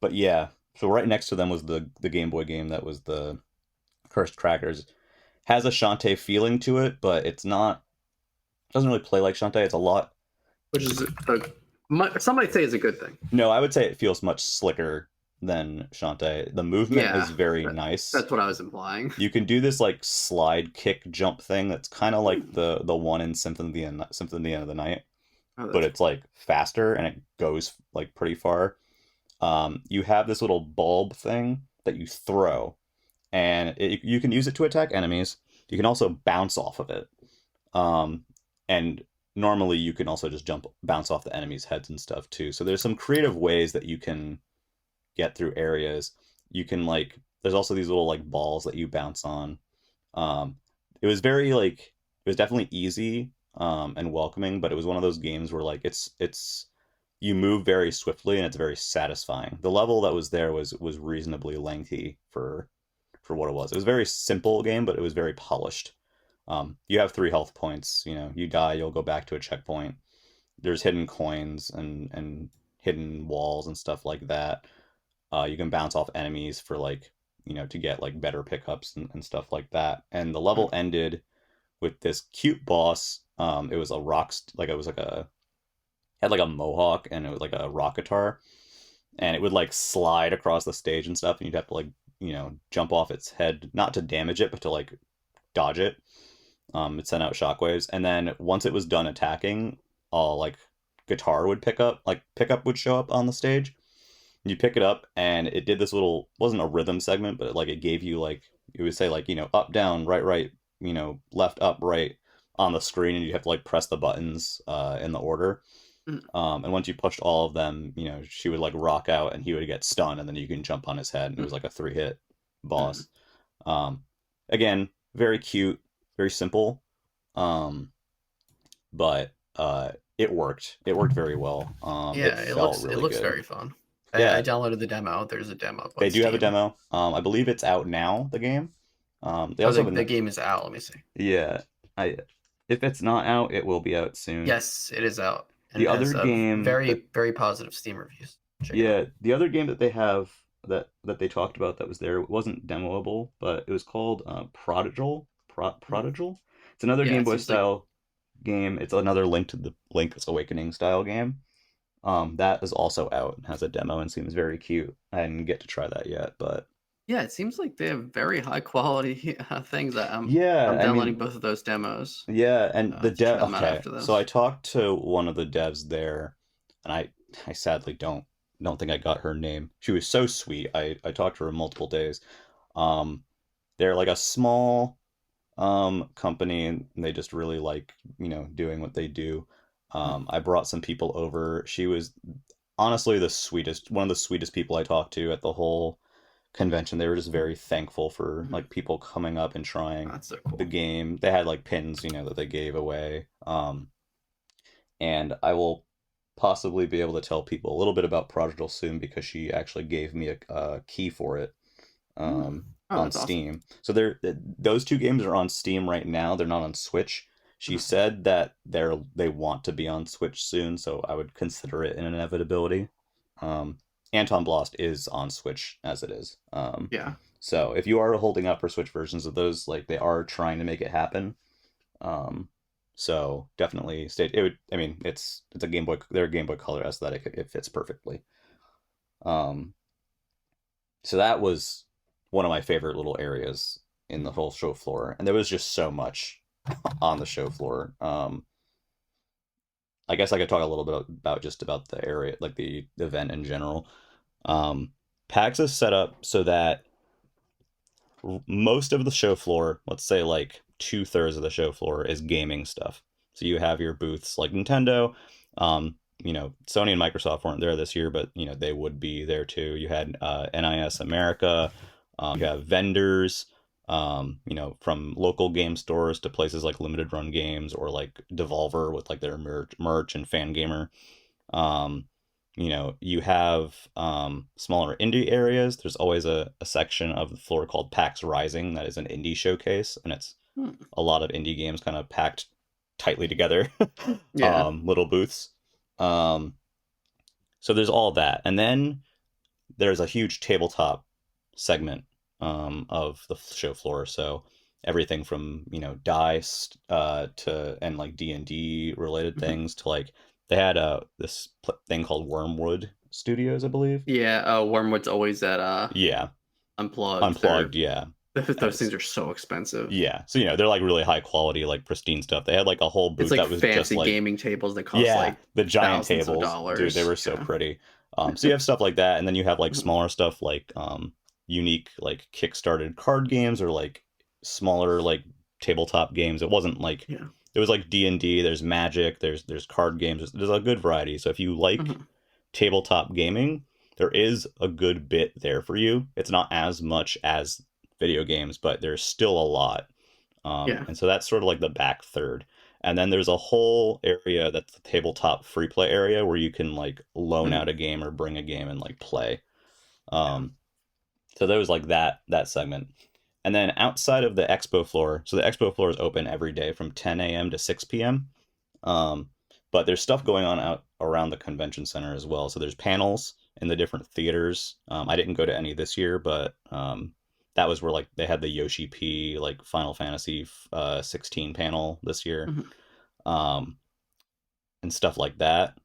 but yeah, so right next to them was the Game Boy game that was the Cursed Crackers. Has a Shantae feeling to it, but it's not. Doesn't really play like Shantae. It's a lot. Which is some might say is a good thing. No, I would say it feels much slicker than Shantae. The movement Yeah, is very nice. that's what I was implying. You can do this like slide kick jump thing that's kind of like the one in Symphony of the Night, Oh, but that's it's like faster and it goes like pretty far. You have this little bulb thing that you throw, and you can use it to attack enemies. You can also bounce off of it, and normally you can also just bounce off the enemies' heads and stuff too. So there's some creative ways that you can get through areas. You can like there's also these little like balls that you bounce on. Um, it was very like it was definitely easy and welcoming, but it was one of those games where like it's you move very swiftly and it's very satisfying. The level that was there was reasonably lengthy for what it was. It was a very simple game, but it was very polished. You have 3 health points. You die, you'll go back to a checkpoint. There's hidden coins and hidden walls and stuff like that. You can bounce off enemies for like to get like better pickups and stuff like that. And the level ended with this cute boss. It was a like it was like a had like a mohawk and it was like a rock guitar, and it would like slide across the stage and stuff, and you'd have to like jump off its head, not to damage it, but to like dodge it. It sent out shockwaves, and then once it was done attacking, I'll like guitar would pickup would show up on the stage. You pick it up and it did this little, wasn't a rhythm segment, but like it gave you like, it would say like, up, down, right, right, left, up, right on the screen, and you have to like press the buttons in the order. Mm, And once you pushed all of them, she would like rock out and he would get stunned, and then you can jump on his head, and it was mm, like a 3-hit mm. boss. Um, Again, very cute, very simple, but it worked. It worked very well. It Yeah, felt it really looks good. very fun. I Yeah, downloaded the demo. There's a demo up on they do have a Steam. demo. I believe it's out now, the game. They Oh, also have the game is out. Let me see. yeah. I If it's not out, it will be out soon. Yes, it is out, and The it other has game that very positive Steam reviews. Check it out. Yeah, the other game that they have that they talked about that was there wasn't demoable, but it was called Hmm. Prodigal. It's another Yeah, Game it Boy seems like style game. It's another Link's Awakening style game. That is also out and has a demo and seems very cute. I didn't get to try that yet, but yeah, it seems like they have very high quality things. yeah, I'm I downloading mean, both of those demos yeah, and the to try dev. them out Okay, after so I this. talked to one of the devs there, and I sadly don't think I got her name. She was so sweet. I talked to her multiple days. Um, they're like a small company, and they just really like doing what they do. Mm, I brought some people over. She was honestly one of the sweetest people I talked to at the whole convention. They were just very thankful for mhm. like people coming up and trying That's so the cool. game. They had like pins, that they gave away. And I will possibly be able to tell people a little bit about Prodigal soon, because she actually gave me a key for it Mm. Oh, on that's awesome. Steam. So those two games are on Steam right now. They're not on Switch. She Mhm. said that they want to be on Switch soon, so I would consider it an inevitability. Um, Antonblast is on Switch as it is. Yeah. So if you are holding out for Switch versions of those, like they are trying to make it happen. Um, so definitely stay. It would. I mean, it's a Game Boy. They're a Game Boy Color aesthetic. It fits perfectly. Um, so that was one of my favorite little areas in the whole show floor, and there was just so much on the show floor. I guess I could talk a little bit about the area, like the event in general. Um, PAX is set up so that most of the show floor, let's say like 2/3 of the show floor, is gaming stuff. So you have your booths like Nintendo. Sony and Microsoft weren't there this year, but they would be there too. You had NIS America. You have vendors. From local game stores to places like Limited Run Games or like Devolver with like their merch and Fangamer. Um, you have smaller indie areas. There's always a section of the floor called PAX Rising that is an indie showcase, and it's Hmm. a lot of indie games kind of packed tightly together, Yeah. little booths. Um, so there's all that, and then there's a huge tabletop segment of the show floor. So everything from dice to and like D&D related Mhm. things to like they had this thing called Wormwood Studios, I believe. Yeah. Wormwood's always at Yeah, Unplugged. Unplugged. Yeah, Those As- things are so expensive. yeah. So they're like really high quality, like pristine stuff. They had like a whole It's booth like that was just fancy like gaming tables that cost yeah, like the giant thousands of tables, dude. They dollars. were so Yeah. pretty. So you have stuff like that, and then you have like Mhm. smaller stuff like unique like kickstarted card games or like smaller like tabletop games. It wasn't like Yeah. it was like D&D. There's Magic. There's card games. There's a good variety. So if you like Mhm. tabletop gaming, there is a good bit there for you. It's not as much as video games, but there's still a lot. Yeah. And so that's sort of like the back third. And then there's a whole area that's the tabletop free play area where you can like loan Mhm. out a game or bring a game and like play. Yeah. Um, so there was like that segment. And then outside of the expo floor, so the expo floor is open every day from 10 a.m. to 6 p.m. Um, but there's stuff going on out around the convention center as well. So there's panels in the different theaters. I didn't go to any this year, but that was where like they had the Yoshi P like Final Fantasy 16 panel this year, Mhm. um, and stuff like that.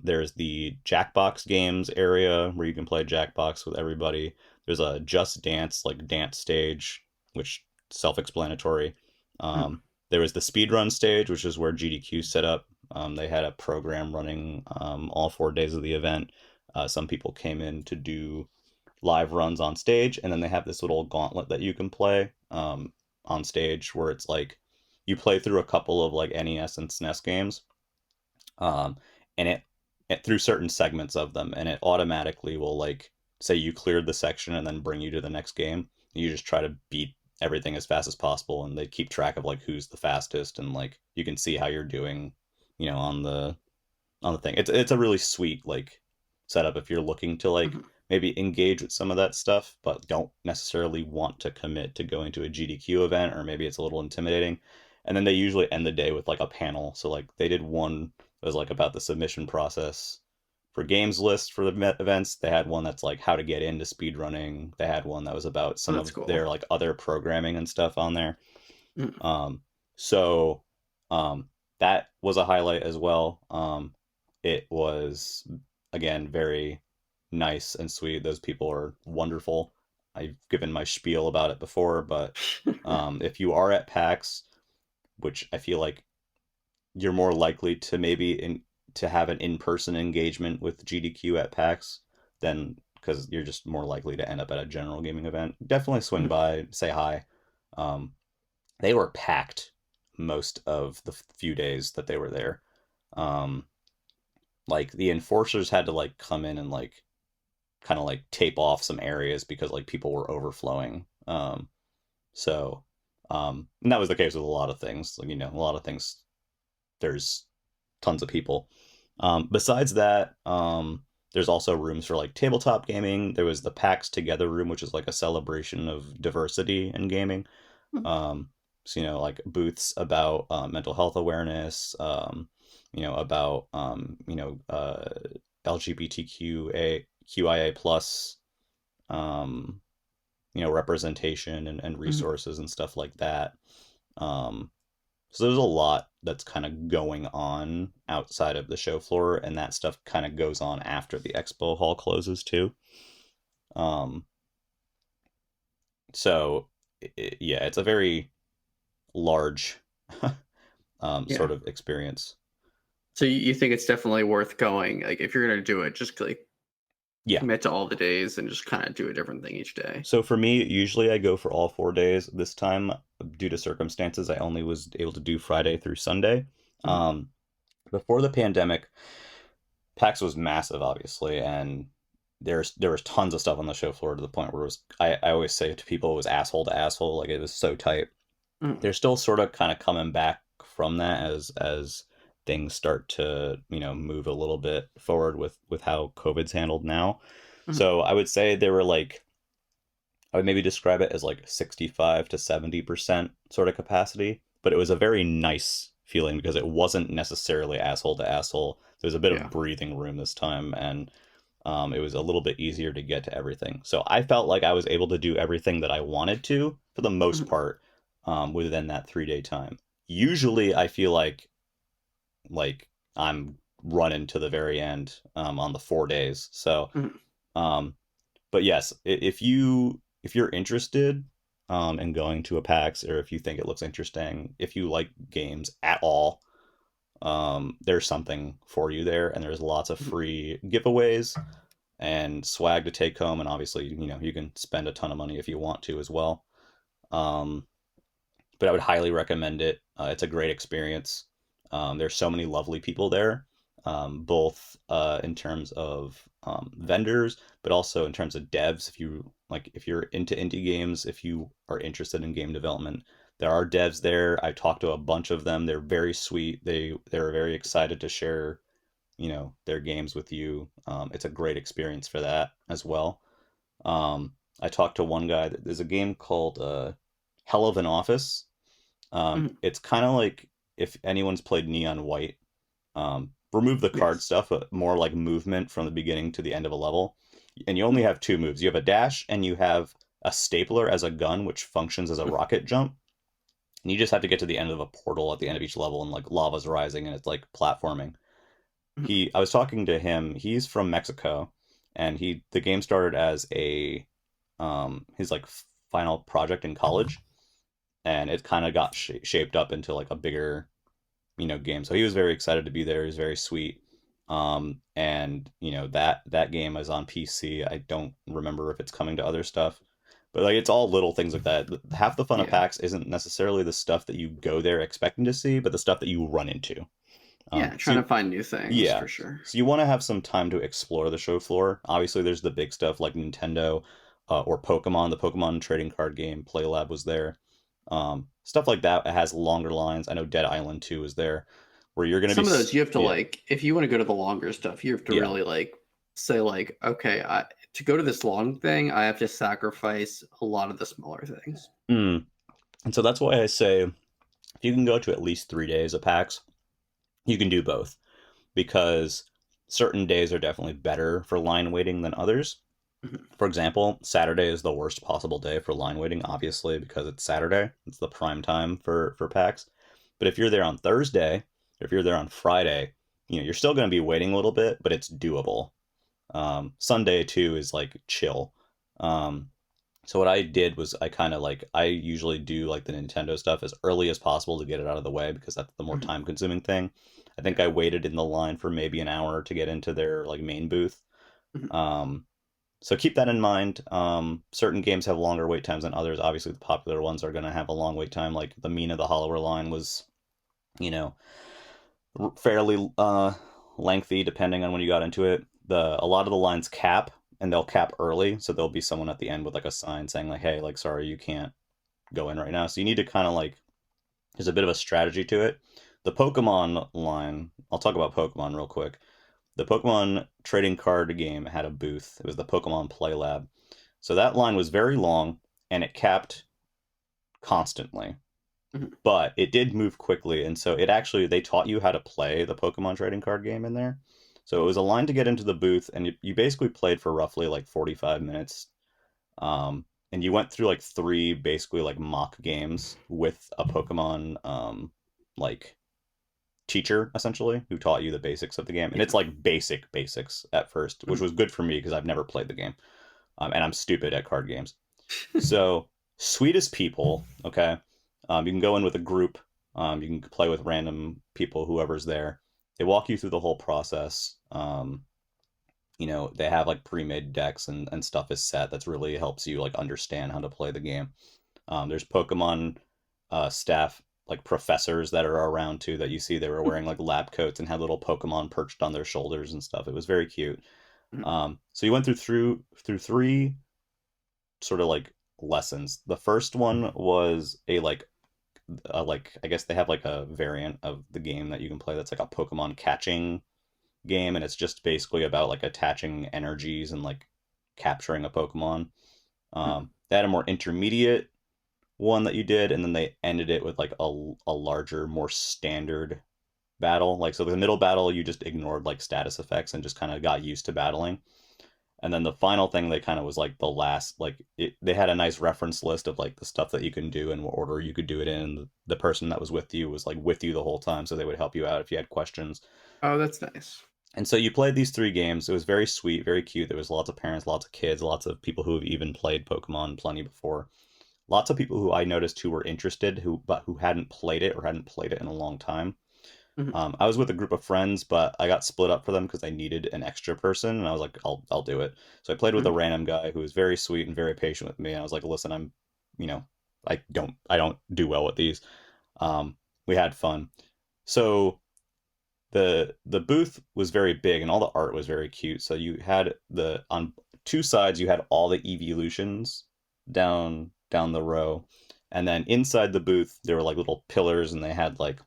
There's the Jackbox games area where you can play Jackbox with everybody. There's a Just Dance like dance stage, which self-explanatory. Mhm. There was the speedrun stage, which is where GDQ set up They had a program running all 4 days of the event. Some people came in to do live runs on stage, and then they have this little gauntlet that you can play on stage where it's like you play through a couple of like NES and SNES games, um, and it through certain segments of them, and it automatically will like say you cleared the section and then bring you to the next game. You just try to beat everything as fast as possible, and they keep track of like who's the fastest, and like you can see how you're doing, on the thing. It's a really sweet like setup if you're looking to like Mhm. maybe engage with some of that stuff, but don't necessarily want to commit to going to a GDQ event, or maybe it's a little intimidating. And then they usually end the day with like a panel. So like they did one that was like about the submission process for games list for the events. They had one that's like how to get into speedrunning. They had one that was about Oh, some that's of cool. their like other programming and stuff on there. Mhm. Um, so that was a highlight as well. It was again very nice and sweet. Those people are wonderful. I've given my spiel about it before, but if you are at PAX, which I feel like you're more likely to to have an in-person engagement with GDQ at PAX than because you're just more likely to end up at a general gaming event. Definitely swing Mhm. by, say hi. Um, they were packed most of the few days that they were there. Um, like the enforcers had to like come in and like kind of like tape off some areas because like people were overflowing. So and that was the case with a lot of things. Like, a lot of things there's tons of people. Besides that, there's also rooms for like tabletop gaming. There was the PAX Together room, which is like a celebration of diversity in gaming. Um, so, like booths about mental health awareness, about LGBTQA QIA plus, um, representation and Mhm. resources and stuff like that. Um, so there's a lot that's kind of going on outside of the show floor, and that stuff kind of goes on after the expo hall closes too. Um, so yeah, it's a very large Yeah. sort of experience. So you think it's definitely worth going? Like, if you're gonna do it, just like Yeah. commit to all the days and just kind of do a different thing each day. So for me, usually I go for all 4 days. This time, due to circumstances, I only was able to do Friday through Sunday. Mhm. Um, Before the pandemic, PAX was massive, obviously, and there was tons of stuff on the show floor to the point where I always say to people it was asshole to asshole, like it was so tight. Mhm. They're still sort of kind of coming back from that as things start to move a little bit forward with how COVID's handled now. Mhm. So I would say they were like I would maybe describe it as like 65 to 70% sort of capacity, but it was a very nice feeling because it wasn't necessarily asshole to asshole. There's a bit of Yeah. breathing room this time, and it was a little bit easier to get to everything. So I felt like I was able to do everything that I wanted to for the most Mhm. part within that 3 day time. Usually, I feel like I'm running to the very end on the 4 days. So Mhm. um, but yes, if you're interested in going to a PAX, or if you think it looks interesting, if you like games at all, there's something for you there, and there's lots of Mhm. free giveaways and swag to take home, and obviously, you can spend a ton of money if you want to as well. Um, but I would highly recommend it. It's a great experience. There's so many lovely people there, both in terms of vendors, but also in terms of devs. If you're into indie games, if you are interested in game development, there are devs there. I talked to a bunch of them. They're very sweet. They're very excited to share, their games with you. It's a great experience for that as well. I talked to one guy. There's a game called Hell of an Office. Mhm. It's kind of like if anyone's played Neon White. Remove the card Yes. stuff, but more like movement from the beginning to the end of a level. And you only have two moves. You have a dash, and you have a stapler as a gun, which functions as a Mhm. rocket jump. And you just have to get to the end of a portal at the end of each level, and like lava's rising, and it's like platforming. Mhm. I was talking to him. He's from Mexico, and the game started as a his like final project in college, and it kind of got shaped up into like a bigger game. So he was very excited to be there. He was very sweet. And that game is on PC. I don't remember if it's coming to other stuff, but like it's all little things like that. Half the fun of Yeah. PAX isn't necessarily the stuff that you go there expecting to see, but the stuff that you run into. Yeah, So trying to find new things yeah, for sure. so you want to have some time to explore the show floor. Obviously, there's the big stuff like Nintendo, or Pokemon. The Pokemon trading card game Play Lab was there. Stuff like that. It has longer lines. I know Dead Island 2 is there, where you're gonna be Some of those you have to yeah, like, if you want to go to the longer stuff, you have to yeah. really like say like, okay, to go to this long thing, I have to sacrifice a lot of the smaller things. Mm. And so that's why I say if you can go to at least 3 days of PAX, you can do both, because certain days are definitely better for line waiting than others. Mhm. For example, Saturday is the worst possible day for line waiting, obviously, because it's Saturday. It's the prime time for PAX. But if you're there on Thursday, if you're there on Friday, you're still going to be waiting a little bit, but it's doable. Sunday too is like chill. Um, so what I did was I usually do like the Nintendo stuff as early as possible to get it out of the way because that's the more Mhm. time consuming thing. I think Yeah. I waited in the line for maybe an hour to get into their like main booth. Mhm. Um, so keep that in mind. Certain games have longer wait times than others. Obviously, the popular ones are going to have a long wait time. Like the Mina the Hollower line was, you know, fairly lengthy depending on when you got into it. A lot of the lines cap, and they'll cap early, so there'll be someone at the end with like a sign saying like, "Hey, like sorry, you can't go in right now." So you need to kind of like there's a bit of a strategy to it. The Pokemon line, I'll talk about Pokemon real quick. The Pokemon trading card game had a booth. It was the Pokemon Play Lab. So that line was very long and it capped constantly, Mhm. but it did move quickly. And so they taught you how to play the Pokemon trading card game in there. So it was a line to get into the booth, and you basically played for roughly like 45 minutes. And you went through like three basically like mock games with a Pokemon like teacher essentially who taught you the basics of the game. And Yeah. it's like basics at first, which Mhm. was good for me because I've never played the game. And I'm stupid at card games. So, sweetest people, okay? You can go in with a group. You can play with random people, whoever's there. They walk you through the whole process. They have like pre-made decks and stuff is set that's really helps you like understand how to play the game. There's Pokemon staff, like professors that are around too that you see they were wearing like lab coats and had little Pokemon perched on their shoulders and stuff. It was very cute. Mhm. So you went through three sort of like lessons. The first one was like I guess they have like a variant of the game that you can play that's like a Pokemon catching game, and it's just basically about like attaching energies and like capturing a Pokemon. Mhm. They had a more intermediate one that you did, and then they ended it with like a larger, more standard battle. Like so, the middle battle you just ignored like status effects and just kind of got used to battling. And then the final thing they kind of was like the last they had a nice reference list of like the stuff that you can do and what order you could do it in. And the person that was with you was like with you the whole time, so they would help you out if you had questions. Oh, that's nice. And so you played these three games. It was very sweet, very cute. There was lots of parents, lots of kids, lots of people who have even played Pokemon plenty before. Lots of people who I noticed who were interested, who hadn't played it or hadn't played it in a long time. Mhm. I was with a group of friends, but I got split up for them because I needed an extra person, and I was like, I'll do it. So I played with a Mhm. random guy who was very sweet and very patient with me. And I was like, listen, you know, I don't do well with these. We had fun. So the booth was very big, and all the art was very cute. So you had the on two sides you had all the evolutions down the row, and then inside the booth there were like little pillars, and they had like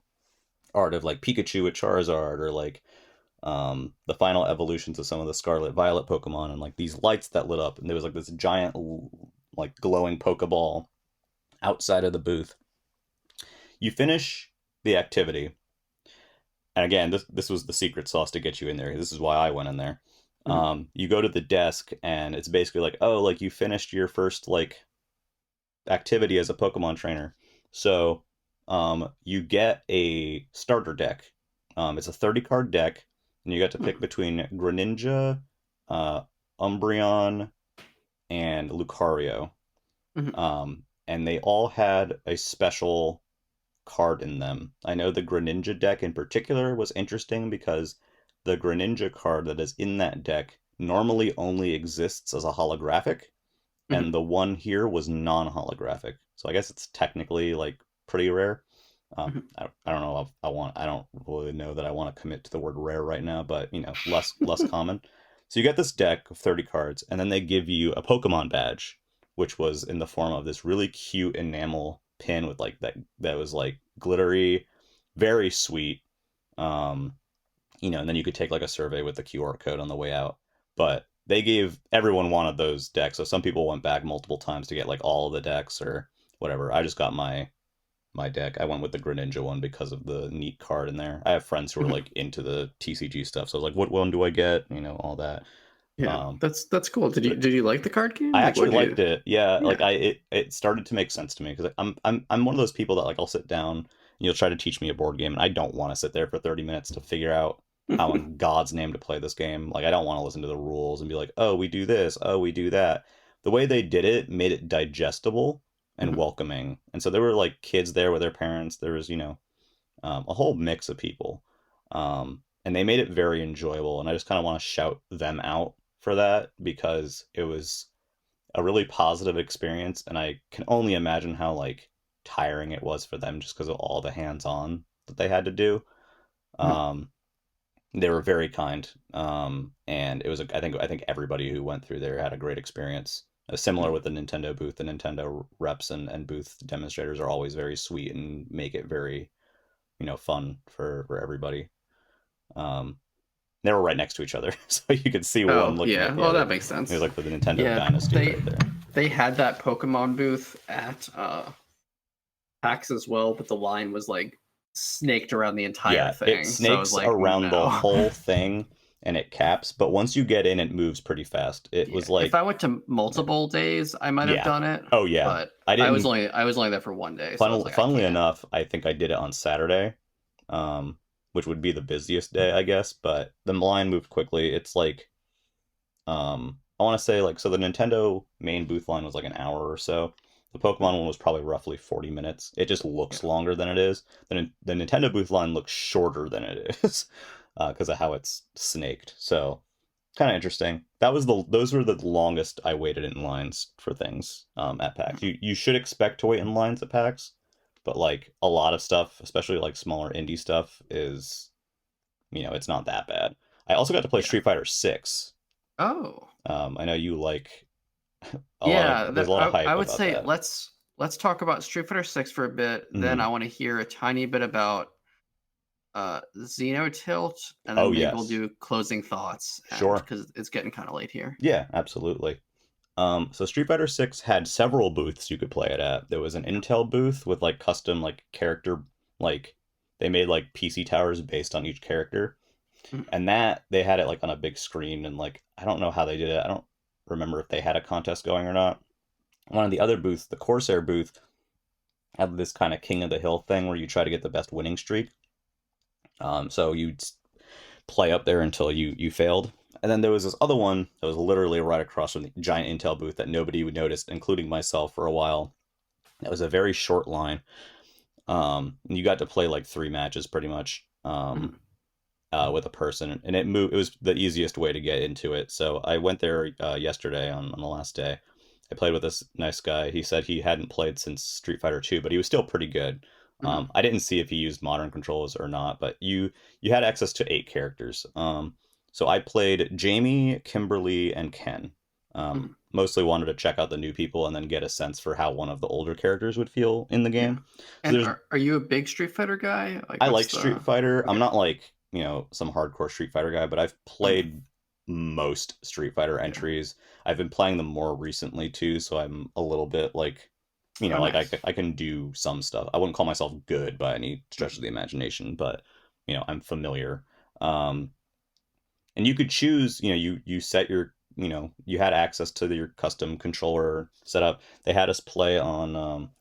art of like Pikachu with Charizard or like the final evolutions of some of the Scarlet Violet Pokemon and like these lights that lit up and there was like this giant like glowing Pokeball outside of the booth. You finish the activity, and again, this was the secret sauce to get you in there. This is why I went in there. Mhm. You go to the desk and it's basically like, oh, like you finished your first like activity as a Pokemon trainer. So you get a starter deck. It's a 30 card deck, and you get to pick Mhm. between Greninja, uh, Umbreon, and Lucario. Mhm. And they all had a special card in them. I know the Greninja deck in particular was interesting because the Greninja card that is in that deck normally only exists as a holographic, Mhm. and the one here was non-holographic. So I guess it's technically like pretty rare. Mhm. I don't know if I don't really know that I want to commit to the word rare right now, but less common. So you get this deck of 30 cards, and then they give you a Pokemon badge, which was in the form of this really cute enamel pin with like that was like glittery, very sweet. Um, and then you could take like a survey with the QR code on the way out. But they gave everyone wanted those decks, so some people went back multiple times to get like all of the decks or whatever. I just got my deck. I went with the Greninja one because of the neat card in there. I have friends who are Mhm. like into the TCG stuff, so I was like, what one do I get? All that. Yeah, Um, that's cool. Did you but did you like the card game? I Like, actually what do liked you? it. Yeah, like Yeah. it started to make sense to me because I'm one of those people that like I'll sit down and you'll try to teach me a board game and I don't want to sit there for 30 minutes to figure out how in God's name to play this game. Like I don't want to listen to the rules and be like, "Oh, we do this. Oh, we do that." The way they did it made it digestible and Mhm. welcoming. And so there were like kids there with their parents. There was, a whole mix of people. And they made it very enjoyable and I just kind of want to shout them out for that because it was a really positive experience, and I can only imagine how like tiring it was for them just because of all the hands-on that they had to do. Mhm. Um, they were very kind, and it was I think everybody who went through there had a great experience. Similar Mhm. with the Nintendo booth, the Nintendo reps and booth demonstrators are always very sweet and make it very fun for everybody. Um, they were right next to each other, so you could see one Oh, looking at yeah. the Well, other. that makes It was sense. like the Nintendo Yeah, dynasty they right there. they had that Pokemon booth at PAX as well, but the line was like snaked around the entire Yeah, it thing. So I was snakes like, around the no. whole thing and it caps, but once you get in, it moves pretty fast. It Yeah. was If I like, went to multiple days, I might have yeah. done it, Oh, yeah. but I didn't, I was only there for one day, so I was like, I funnily can't. enough, I think I did it on Saturday, um, which would be the busiest day, I guess, but the line moved quickly. It's like, I want to say, like, so the Nintendo main booth line was like an hour or so. The Pokemon one was probably roughly 40 minutes. It just Yeah. looks longer than it is. The Nintendo booth line looks shorter than it is because of how it's snaked. So kind of interesting. Those were the longest I waited in lines for things at PAX. You should expect to wait in lines at PAX, but like a lot of stuff, especially like smaller indie stuff, is it's not that bad. I also got to play Yeah. Street Fighter 6. Oh. I know you like Yeah, there's a lot of I hype would about say that. let's talk about Street Fighter 6 for a bit. Then Hmm. I want to hear a tiny bit about Xenotilt, and Oh then maybe we'll yes, do closing thoughts, and sure. because it's getting kind of late here. Yeah, absolutely. So Street Fighter 6 had several booths you could play it at. There was an Yeah. Intel booth with like custom like character like they made like PC towers based on each character. Mm. And that they had it like on a big screen and like I don't know how they did it. I don't remember if they had a contest going or not. One of the other booths, the Corsair booth, had this kind of king of the hill thing where you try to get the best winning streak. So you'd play up there until you failed. And then there was this other one that was literally right across from the giant Intel booth that nobody would notice, including myself, for a while. That was a very short line. You got to play like 3 matches pretty much Mhm. with a person, and it moved. It was the easiest way to get into it. So I went there yesterday on the last day. I played with this nice guy. He said he hadn't played since Street Fighter 2, but he was still pretty good. Mhm. I didn't see if he used modern controls or not, but you had access to 8 characters. So I played Jamie, Kimberly, and Ken. Mhm. Mostly wanted to check out the new people and then get a sense for how one of the older characters would feel in the Yeah. game. So And there's are you a big Street Fighter guy? Like, I what's like Street the? Fighter. I'm Okay. not like, some hardcore Street Fighter guy, but I've Mhm. played most Street Fighter Yeah. entries. I've been playing them more recently too, so I'm a little bit like, Oh, like nice. I can do some stuff. I wouldn't call myself good by any stretch of Mhm. the imagination, but I'm familiar. Um, and you could choose, you set your, you had access to your custom controller setup. They had us play on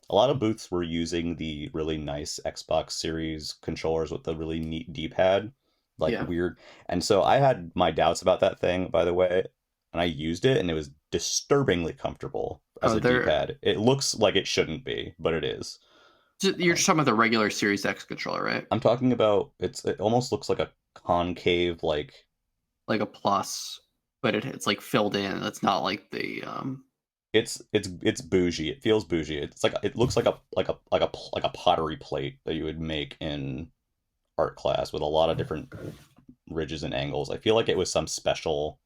a lot of booths were using the really nice Xbox Series controllers with the really neat D-pad, like Yeah. weird. And so I had my doubts about that thing, by the way, and I used it and it was disturbingly comfortable as Oh, a they're D-pad. It looks like it shouldn't be, but it is. You're just talking about the regular Series X controller, right? I'm talking about it almost looks like a concave like Like a plus, but it's like filled in. It's not like the it's bougie. It feels bougie. It's like it looks like a pottery plate that you would make in art class with a lot of different ridges and angles. I feel like it was some special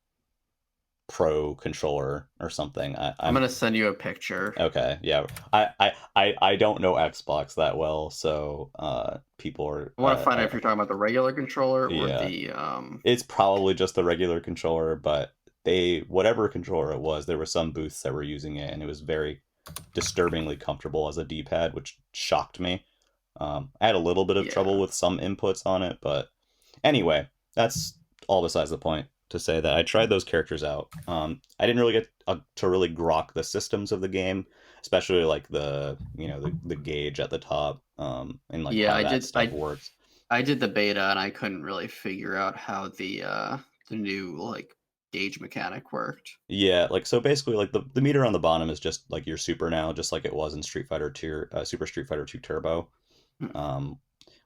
pro controller or something. I'm I'm gonna send you a picture. okay. Yeah, I don't know Xbox that well, so people are I want to find out if you're talking about the regular controller or yeah. the It's probably just the regular controller, but they whatever controller it was, there were some booths that were using it, and it was very disturbingly comfortable as a D-pad, which shocked me. I had a little bit of trouble yeah. with some inputs on it, but anyway, that's all besides the point. To say that I tried those characters out. I didn't really get to really grok the systems of the game, especially like the gauge at the top, and like Yeah, how I that did stuff works. I did the beta and I couldn't really figure out how the new like gauge mechanic worked. Yeah, like so basically like the meter on the bottom is just like your super now, just like it was in Street Fighter 2 Super Street Fighter 2 Turbo, Hmm. um,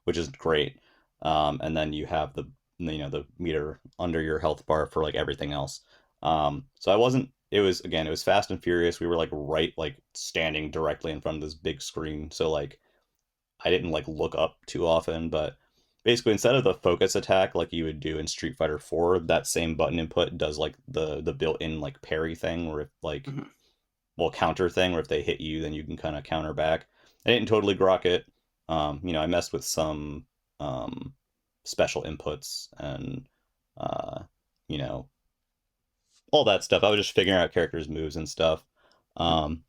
which is great. And then you have the meter under your health bar for like everything else. So I wasn't it was again, it was fast and furious. We were like standing directly in front of this big screen. So like I didn't like look up too often, but basically instead of the focus attack like you would do in Street Fighter 4, that same button input does like the built-in like parry thing where if like Hmm. well counter thing where if they hit you then you can kind of counter back. I didn't totally grok it. I messed with some um special inputs and uh you know all that stuff. I was just figuring out characters' moves and stuff. Um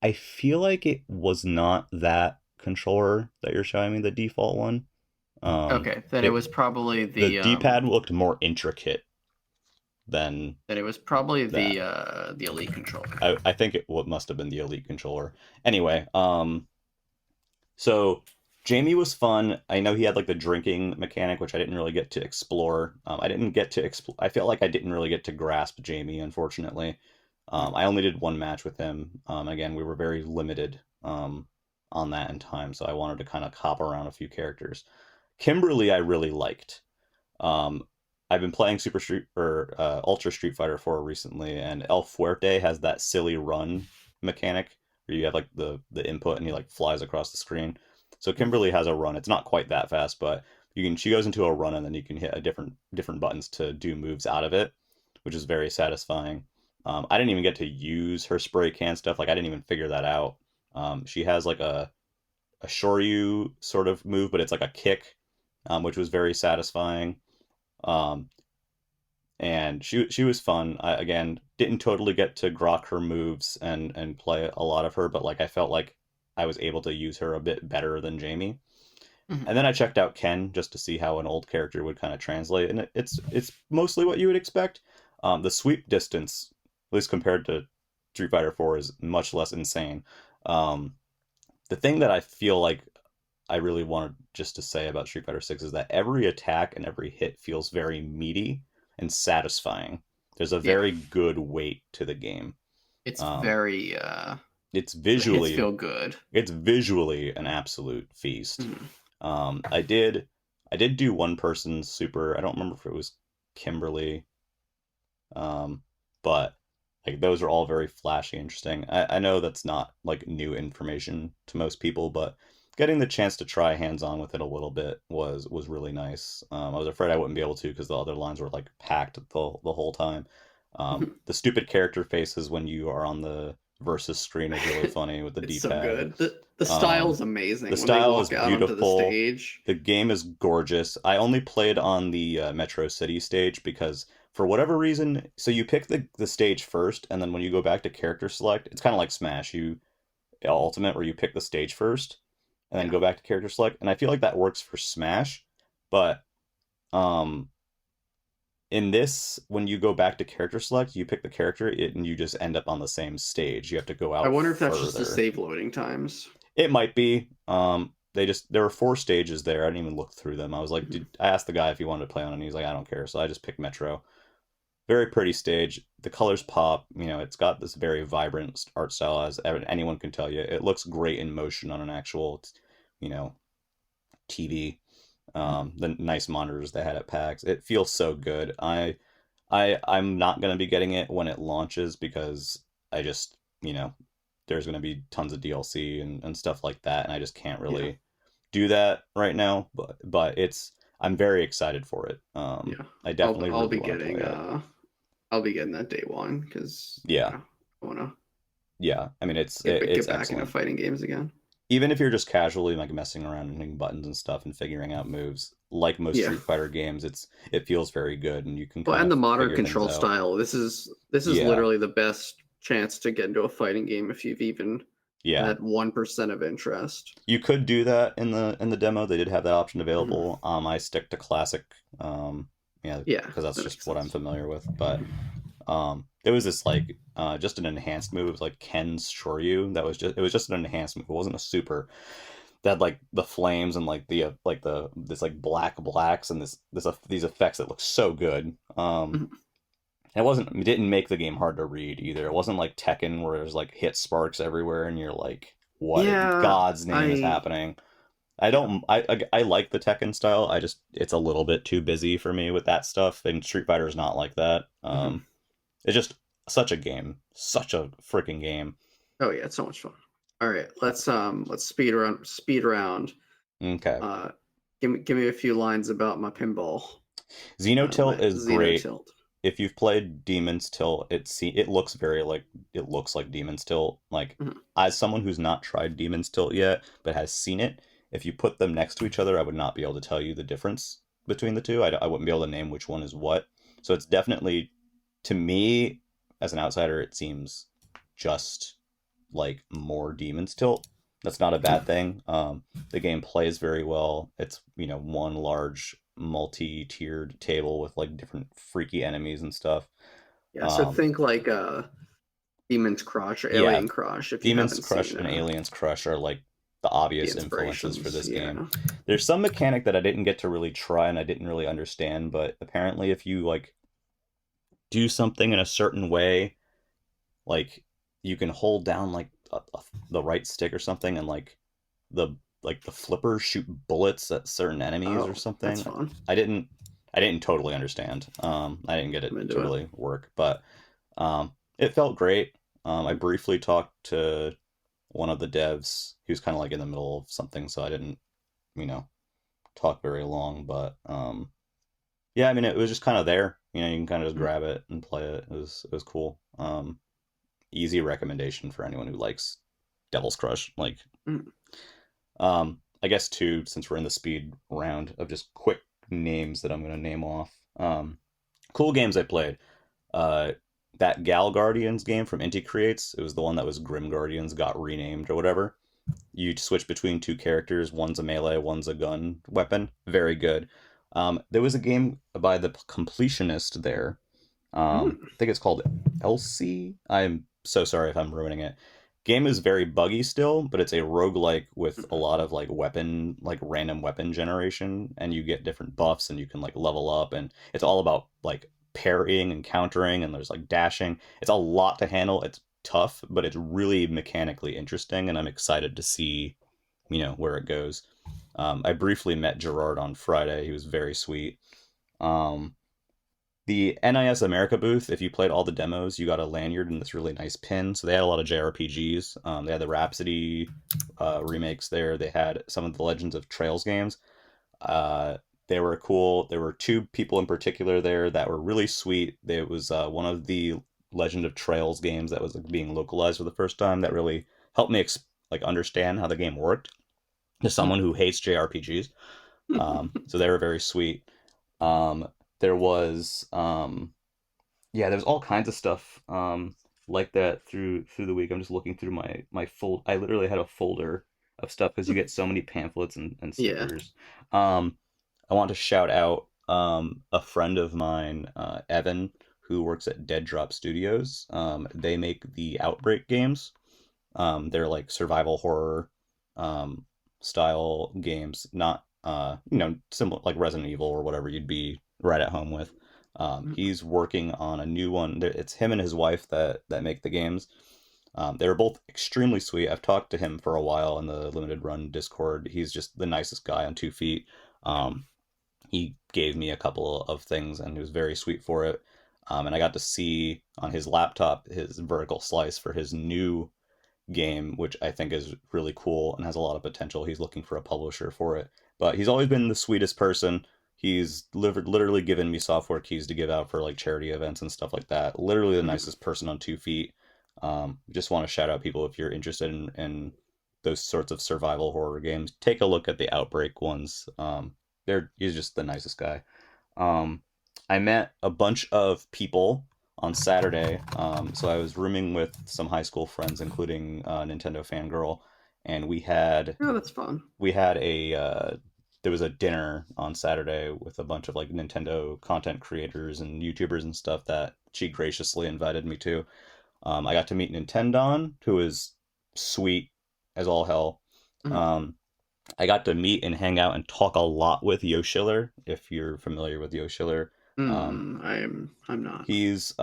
I feel like it was not that controller that you're showing me, the default one. Okay, then it It was probably the D-pad looked more intricate than that. the elite controller. I think it what must have been the Elite controller. Anyway, so Jamie was fun. I know he had like the drinking mechanic, which I didn't really get to explore. I didn't get to explore. I feel like I didn't really get to grasp Jamie, unfortunately. I only did one match with him. Again, we were very limited on that in time, so I wanted to kind of hop around a few characters. Kimberly, I really liked. Um, I've been playing Super Street or Ultra Street Fighter 4 recently, and El Fuerte has that silly run mechanic where you have like the input and he like flies across the screen. So Kimberly has a run. It's not quite that fast, but she goes into a run and then you can hit a different buttons to do moves out of it, which is very satisfying. I didn't even get to use her spray can stuff. Like I didn't even figure that out. She has like a Shoryu sort of move, but it's like a kick, which was very satisfying. Um, and she was fun. I again didn't totally get to grok her moves and play a lot of her, but like I felt like I was able to use her a bit better than Jamie. Mhm. And then I checked out Ken just to see how an old character would kind of translate, and it's mostly what you would expect. The sweep distance, at least compared to Street Fighter 4, is much less insane. Um, the thing that I feel like I really wanted just to say about Street Fighter 6 is that every attack and every hit feels very meaty and satisfying. There's a Yeah, very good weight to the game. it's Um, very it's the hits visually feel good. it's visually an absolute feast. Mhm. Um, I did I did do one person's super. I don't remember if it was Kimberly, but like those are all very flashy, interesting. I know that's not like new information to most people, but getting the chance to try hands on with it a little bit was really nice. I was afraid I wouldn't be able to because the other lines were like packed the whole time. The stupid character faces when you are on the versus screen is really funny with the It's so D-pad. good. The style Um, is the amazing when they style is walk out onto the beautiful. stage. The game is gorgeous. I only played on the Metro City stage because for whatever reason, so you pick the stage first, and then when you go back to character select, it's kind of like Smash, you Ultimate, where you pick the stage first, and then Yeah. go back to character select. And I feel like that works for Smash, but um, in this, when you go back to character select, you pick the character, and you just end up on the same stage. You have to go I out wonder if that's just the further. save loading times. It might be. There were four stages there. I didn't even look through them. I was like, Mhm. I asked the guy if he wanted to play on it, and he's like, I don't care. So I just picked Metro. very pretty stage. The colors pop. You know, it's got this very vibrant art style, as anyone can tell you. It looks great in motion on an actual, you know, TV. The nice monitors they had at PAX. It feels so good. I'm not gonna be getting it when it launches because I just, you know, there's gonna be tons of DLC and stuff like that, and I just can't Yeah, really do that right now. But it's I'm very excited for it. yeah. I I'll definitely I'll really be want to play getting it. I'll be getting that day one because Yeah, I wanna yeah. I mean, get it's back into excellent. fighting games again. Even if you're just casually like messing around and hitting buttons and stuff and figuring out moves, like most Yeah. Street Fighter games, it feels very good and you can Well, kind and of the modern figure things control out. style. This is Yeah, literally the best chance to get into a fighting game if you've even yeah. had 1% of interest. You could do that in the demo. They did have that option Mhm. available. I stick to classic, yeah, Yeah, because that's that just makes what I'm sense. familiar with. But there was this like just an enhanced move. It was like Ken's Shoryu. That was just it was just an enhanced move. It wasn't a super. That had like the flames and like the this like blacks and these effects that look so good. Mhm. It didn't make the game hard to read either. It wasn't like Tekken where there's like hit sparks everywhere and you're like, what in Yeah, God's name is I happening? I yeah. don't I like the Tekken style. I just it's a little bit too busy for me with that stuff, and Street Fighter is not like that. Mhm. It's just such a game, such a freaking game. Oh yeah, it's so much fun. All right, let's speed around. Okay, Uh, give me a few lines about my pinball, Xenotilt my is Xeno great. Tilt. If you've played Demon's Tilt, it looks very like it looks like Demon's Tilt. Like Mhm. as someone who's not tried Demon's Tilt yet but has seen it, if you put them next to each other, I would not be able to tell you the difference between the two. I wouldn't be able to name which one is what. So it's definitely to me as an outsider, it seems just like more Demon's Tilt. That's not a bad thing. The game plays very well. It's one large multi-tiered table with like different freaky enemies and stuff. Yeah, so Um, think like Demon's Crush or yeah, Alien Crush if you Demon's haven't Crush seen and Alien's Crush are like the the obvious influences for inspirations. this game. Yeah. There's some mechanic that I didn't get to really try and I didn't really understand, but apparently if you like do something in a certain way, like you can hold down like the right stick or something and the the flippers shoot bullets at certain enemies or Oh, that's something. fun. I didn't I didn't totally understand. I didn't get it I'm to into it. really work, but it felt great. I briefly talked to one of the devs. He was kind of like in the middle of something, so I didn't, you know, talk very long. But yeah, I mean, it was just kind of there. You can kind of just Mhm. grab it and play it. It was cool. Easy recommendation for anyone who likes Devil's Crush. Like, Mhm. I guess too, since we're in the speed round of just quick names that I'm gonna name off. Cool games I played. Uh, that Gal Guardians game from Inti Creates. It was the one that was Grim Guardians got renamed or whatever. You switch between two characters. One's a melee, one's a gun weapon. Very good. There was a game by the completionist there. I think it's called Elsie. I'm so sorry if I'm ruining it. Game is very buggy still, but it's a roguelike with a lot of like random weapon generation, and you get different buffs and you can like level up, and it's all about like parrying and countering, and there's like dashing. It's a lot to handle. It's tough, but it's really mechanically interesting, and I'm excited to see, where it goes. I briefly met Gerard on Friday. He was very sweet. Um, the NIS America booth, if you played all the demos, you got a lanyard and this really nice pin. So they had a lot of JRPGs. They had the Rhapsody remakes there. They had some of the Legends of Trails games. Uh, they were cool. There were two people in particular there that were really sweet. There was one of the Legend of Trails games that was like, being localized for the first time that really helped me understand how the game worked to someone who hates JRPGs. So they were very sweet. Um, there was yeah, there's all kinds of stuff like that through the week. I'm just looking through my fold. I literally had a folder of stuff because you get so many pamphlets and Yeah. stickers. Um, I want to shout out a friend of mine, Evan, who works at Dead Drop Studios. They make the Outbreak games. They're like survival horror um, style games, not similar like Resident Evil or whatever you'd be right at home with. Mm. He's working on a new one. It's him and his wife that make the games. They were both extremely sweet. I've talked to him for a while in the limited run Discord. He's just the nicest guy on 2 feet. He gave me a couple of things and he was very sweet for it. And I got to see on his laptop his vertical slice for his new game, which I think is really cool and has a lot of potential. He's looking for a publisher for it. But he's always been the sweetest person. He's literally given me software keys to give out for like charity events and stuff like that. Literally the Mhm. nicest person on 2 feet. Just want to shout out people if you're interested in those sorts of survival horror games. Take a look at the Outbreak ones. He's just the nicest guy. Um, I met a bunch of people on Saturday. So I was rooming with some high school friends, including a Nintendo fangirl, and Oh, that's fun. we had a there was a dinner on Saturday with a bunch of like Nintendo content creators and YouTubers and stuff that she graciously invited me to. I got to meet Nintendon, who is sweet as all hell. Mhm. Um, I got to meet and hang out and talk a lot with Yoshiller, if you're familiar with Yoshiller. Um, I'm not. He's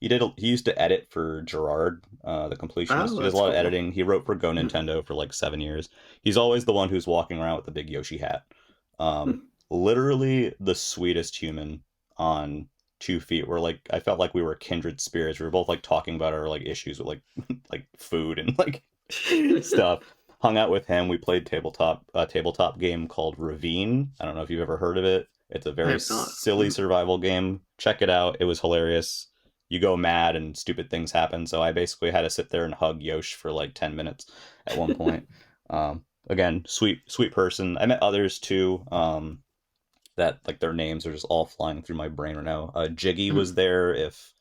he used to edit for Gerard, the completionist. Oh, He does a that's lot of cool. editing. He wrote for Go Mhm. Nintendo for like 7 years. He's always the one who's walking around with the big Yoshi hat. Literally the sweetest human on 2 feet. We're like I felt like we were kindred spirits. We were both like talking about our like issues with like like food and like stuff. Hung out with him. We played tabletop game called Ravine. I don't know if you've ever heard of it. It's a I very have not. silly survival game. Check it out. It was hilarious. You go mad and stupid things happen. So I basically had to sit there and hug Yosh for like 10 minutes at one point. Again, sweet person. I met others too. That like their names are just all flying through my brain right now. Jiggy was Mhm. there. If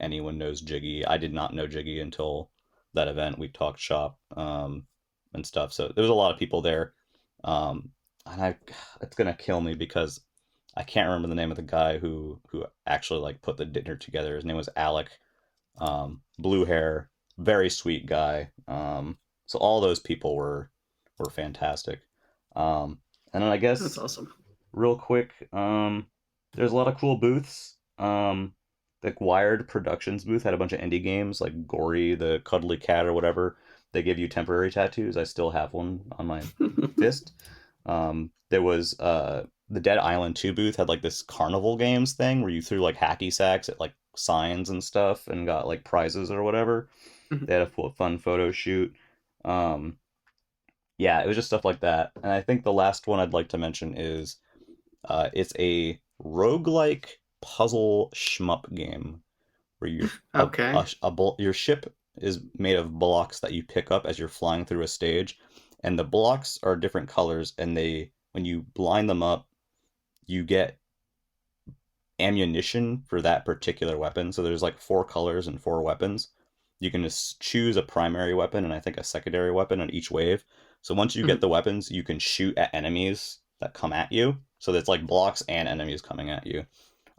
anyone knows Jiggy, I did not know Jiggy until that event. We talked shop and stuff. So there was a lot of people there. And it's gonna kill me because I can't remember the name of the guy who actually like put the dinner together. His name was Alec. Blue hair, very sweet guy. So all those people were fantastic. And then I That's guess awesome. real quick. There's a lot of cool booths. The Wired Productions booth had a bunch of indie games like Gory, the Cuddly Cat, or whatever. They give you temporary tattoos. I still have one on my fist. There was the Dead Island 2 booth had like this carnival games thing where you threw like hacky sacks at like signs and stuff and got like prizes or whatever. Mhm. They had a fun photo shoot. Um, yeah, it was just stuff like that. And I think the last one I'd like to mention is it's a roguelike puzzle shmup game where Okay. your ship is made of blocks that you pick up as you're flying through a stage, and the blocks are different colors, and they when you line them up, you get ammunition for that particular weapon. So there's like 4 colors and 4 weapons. You can just choose a primary weapon and I think a secondary weapon on each wave. So once you get Mhm. the weapons, you can shoot at enemies that come at you. So there's like blocks and enemies coming at you.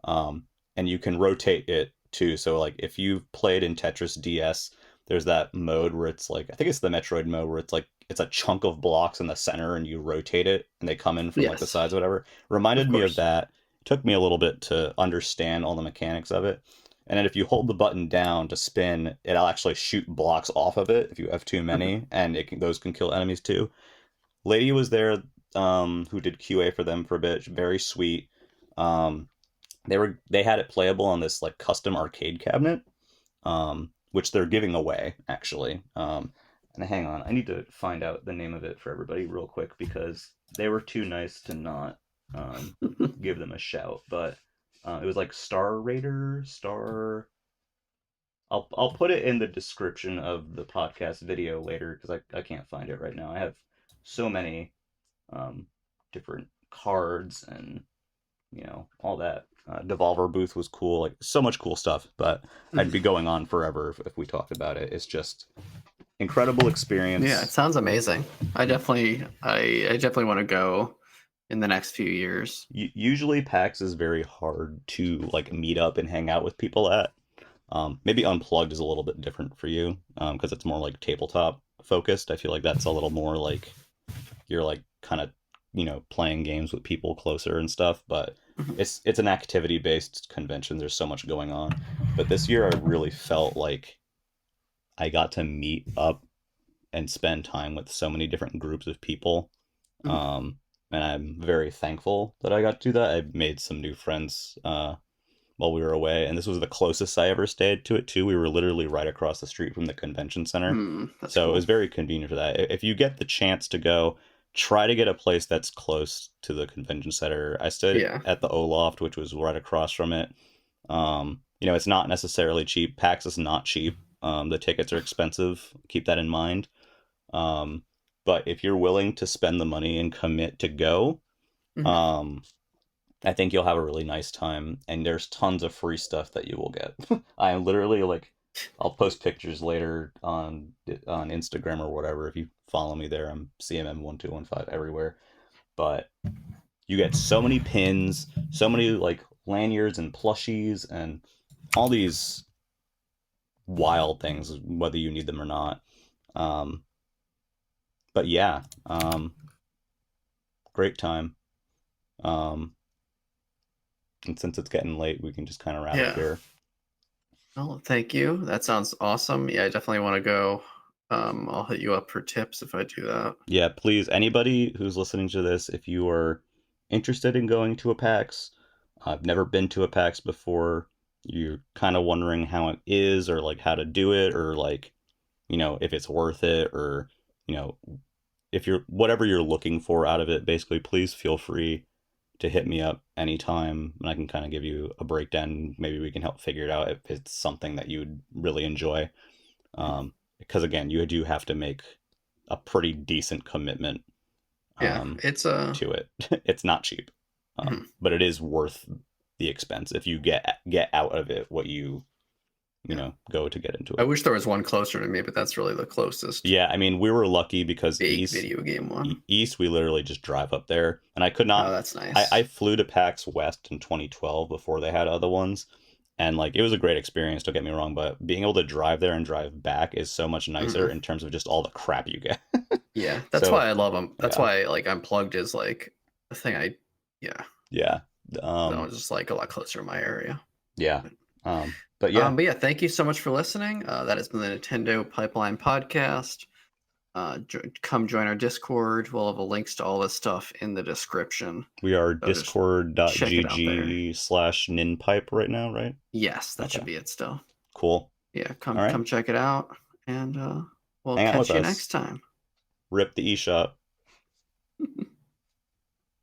Um, and you can rotate it too. So like if you've played in Tetris DS, there's that mode where it's like I think it's the Metroid mode where it's like it's a chunk of blocks in the center and you rotate it and they come in from like the Yes, sides or whatever. of Reminded me of course. that. It took me a little bit to understand all the mechanics of it. And then if you hold the button down to spin, it'll actually shoot blocks off of it if you have too Mhm. many, and those can kill enemies too. Lady was there, who did QA for them for a bit. Very sweet. Um, they had it playable on this like custom arcade cabinet, which they're giving away actually. And hang on, I need to find out the name of it for everybody real quick because they were too nice to not um, give them a shout. But it was like Star Raider, Star. I'll put it in the description of the podcast video later because I can't find it right now. I have so many um, different cards and all that. Devolver booth was cool, like so much cool stuff. But I'd be Mhm. going on forever if we talked about it. It's just incredible Yeah, it experience. sounds amazing. I definitely want to go in the next few years. Usually PAX is very hard to like meet up and hang out with people at. Maybe Unplugged is a little bit different for you because it's more like tabletop focused. I feel like that's a little more like you're like kind of playing games with people closer and stuff, but Mhm. it's an activity based convention. There's so much going on. But this year I really felt like I got to meet up and spend time with so many different groups of people. Mhm. And I'm very thankful that I got to do that. I made some new friends while we were away, and this was the closest I ever stayed to it too. We were literally right across the street from the convention center, That's so it cool. was very convenient for that. If you get the chance to go, try to get a place that's close to the convention center. I stayed Yeah. at the Oloft, which was right across from it. It's not necessarily cheap. PAX is not cheap. The tickets are expensive. Keep that in mind. Um, but if you're willing to spend the money and commit to go, Mhm. um, I think you'll have a really nice time. And there's tons of free stuff that you will get. I am literally like, I'll post pictures later on Instagram or whatever. If you follow me there, I'm CMM1215 everywhere. But you get so many pins, so many like lanyards and plushies, and all these wild things, whether you need them or not. Um, but yeah, great time. Um, and since it's getting late, we can just kind of wrap up Yeah. here. Well, thank you. That sounds awesome. Yeah, I definitely want to go. I'll hit you up for tips if I do that. Yeah, please, anybody who's listening to this, if you are interested in going to a PAX, I've never been to a PAX before, you're kind of wondering how it is or like how to do it or like, if it's worth it or, you know, if you're whatever you're looking for out of it, basically, please feel free to hit me up anytime and I can kind of give you a breakdown. Maybe we can help figure it out if it's something that you would really enjoy. Because again, you do have to make a pretty decent commitment Yeah, it's a. to it. It's not cheap, but it is worth the expense if you get out of it what Yeah. go to get into I it. wish there was one closer to me, but that's really the closest Yeah, I mean, we were lucky because big video game one. East, we literally just drive up there, and I could Oh, not. that's I nice. flew to PAX West in 2012 before they had other ones, and like it was a great experience. Don't get me wrong, but being able to drive there and drive back is so much nicer Mhm. in terms of just all the crap you get. Yeah, that's So why I love them. That's yeah, why like Unplugged is like the thing I. Yeah, yeah, that um, one's just like a lot closer to my area. yeah, but yeah, But yeah, thank you so much for listening. That has been the Nintendo Pipeline Podcast. Come join our Discord. We'll have links to all this stuff in the description. we are So just check it out there. discord.gg/ninpipe right now, right? Yes, that Okay, should be it still. cool. Yeah, All come right, check it out, and we'll hang out with catch you us. next time. Rip the eShop.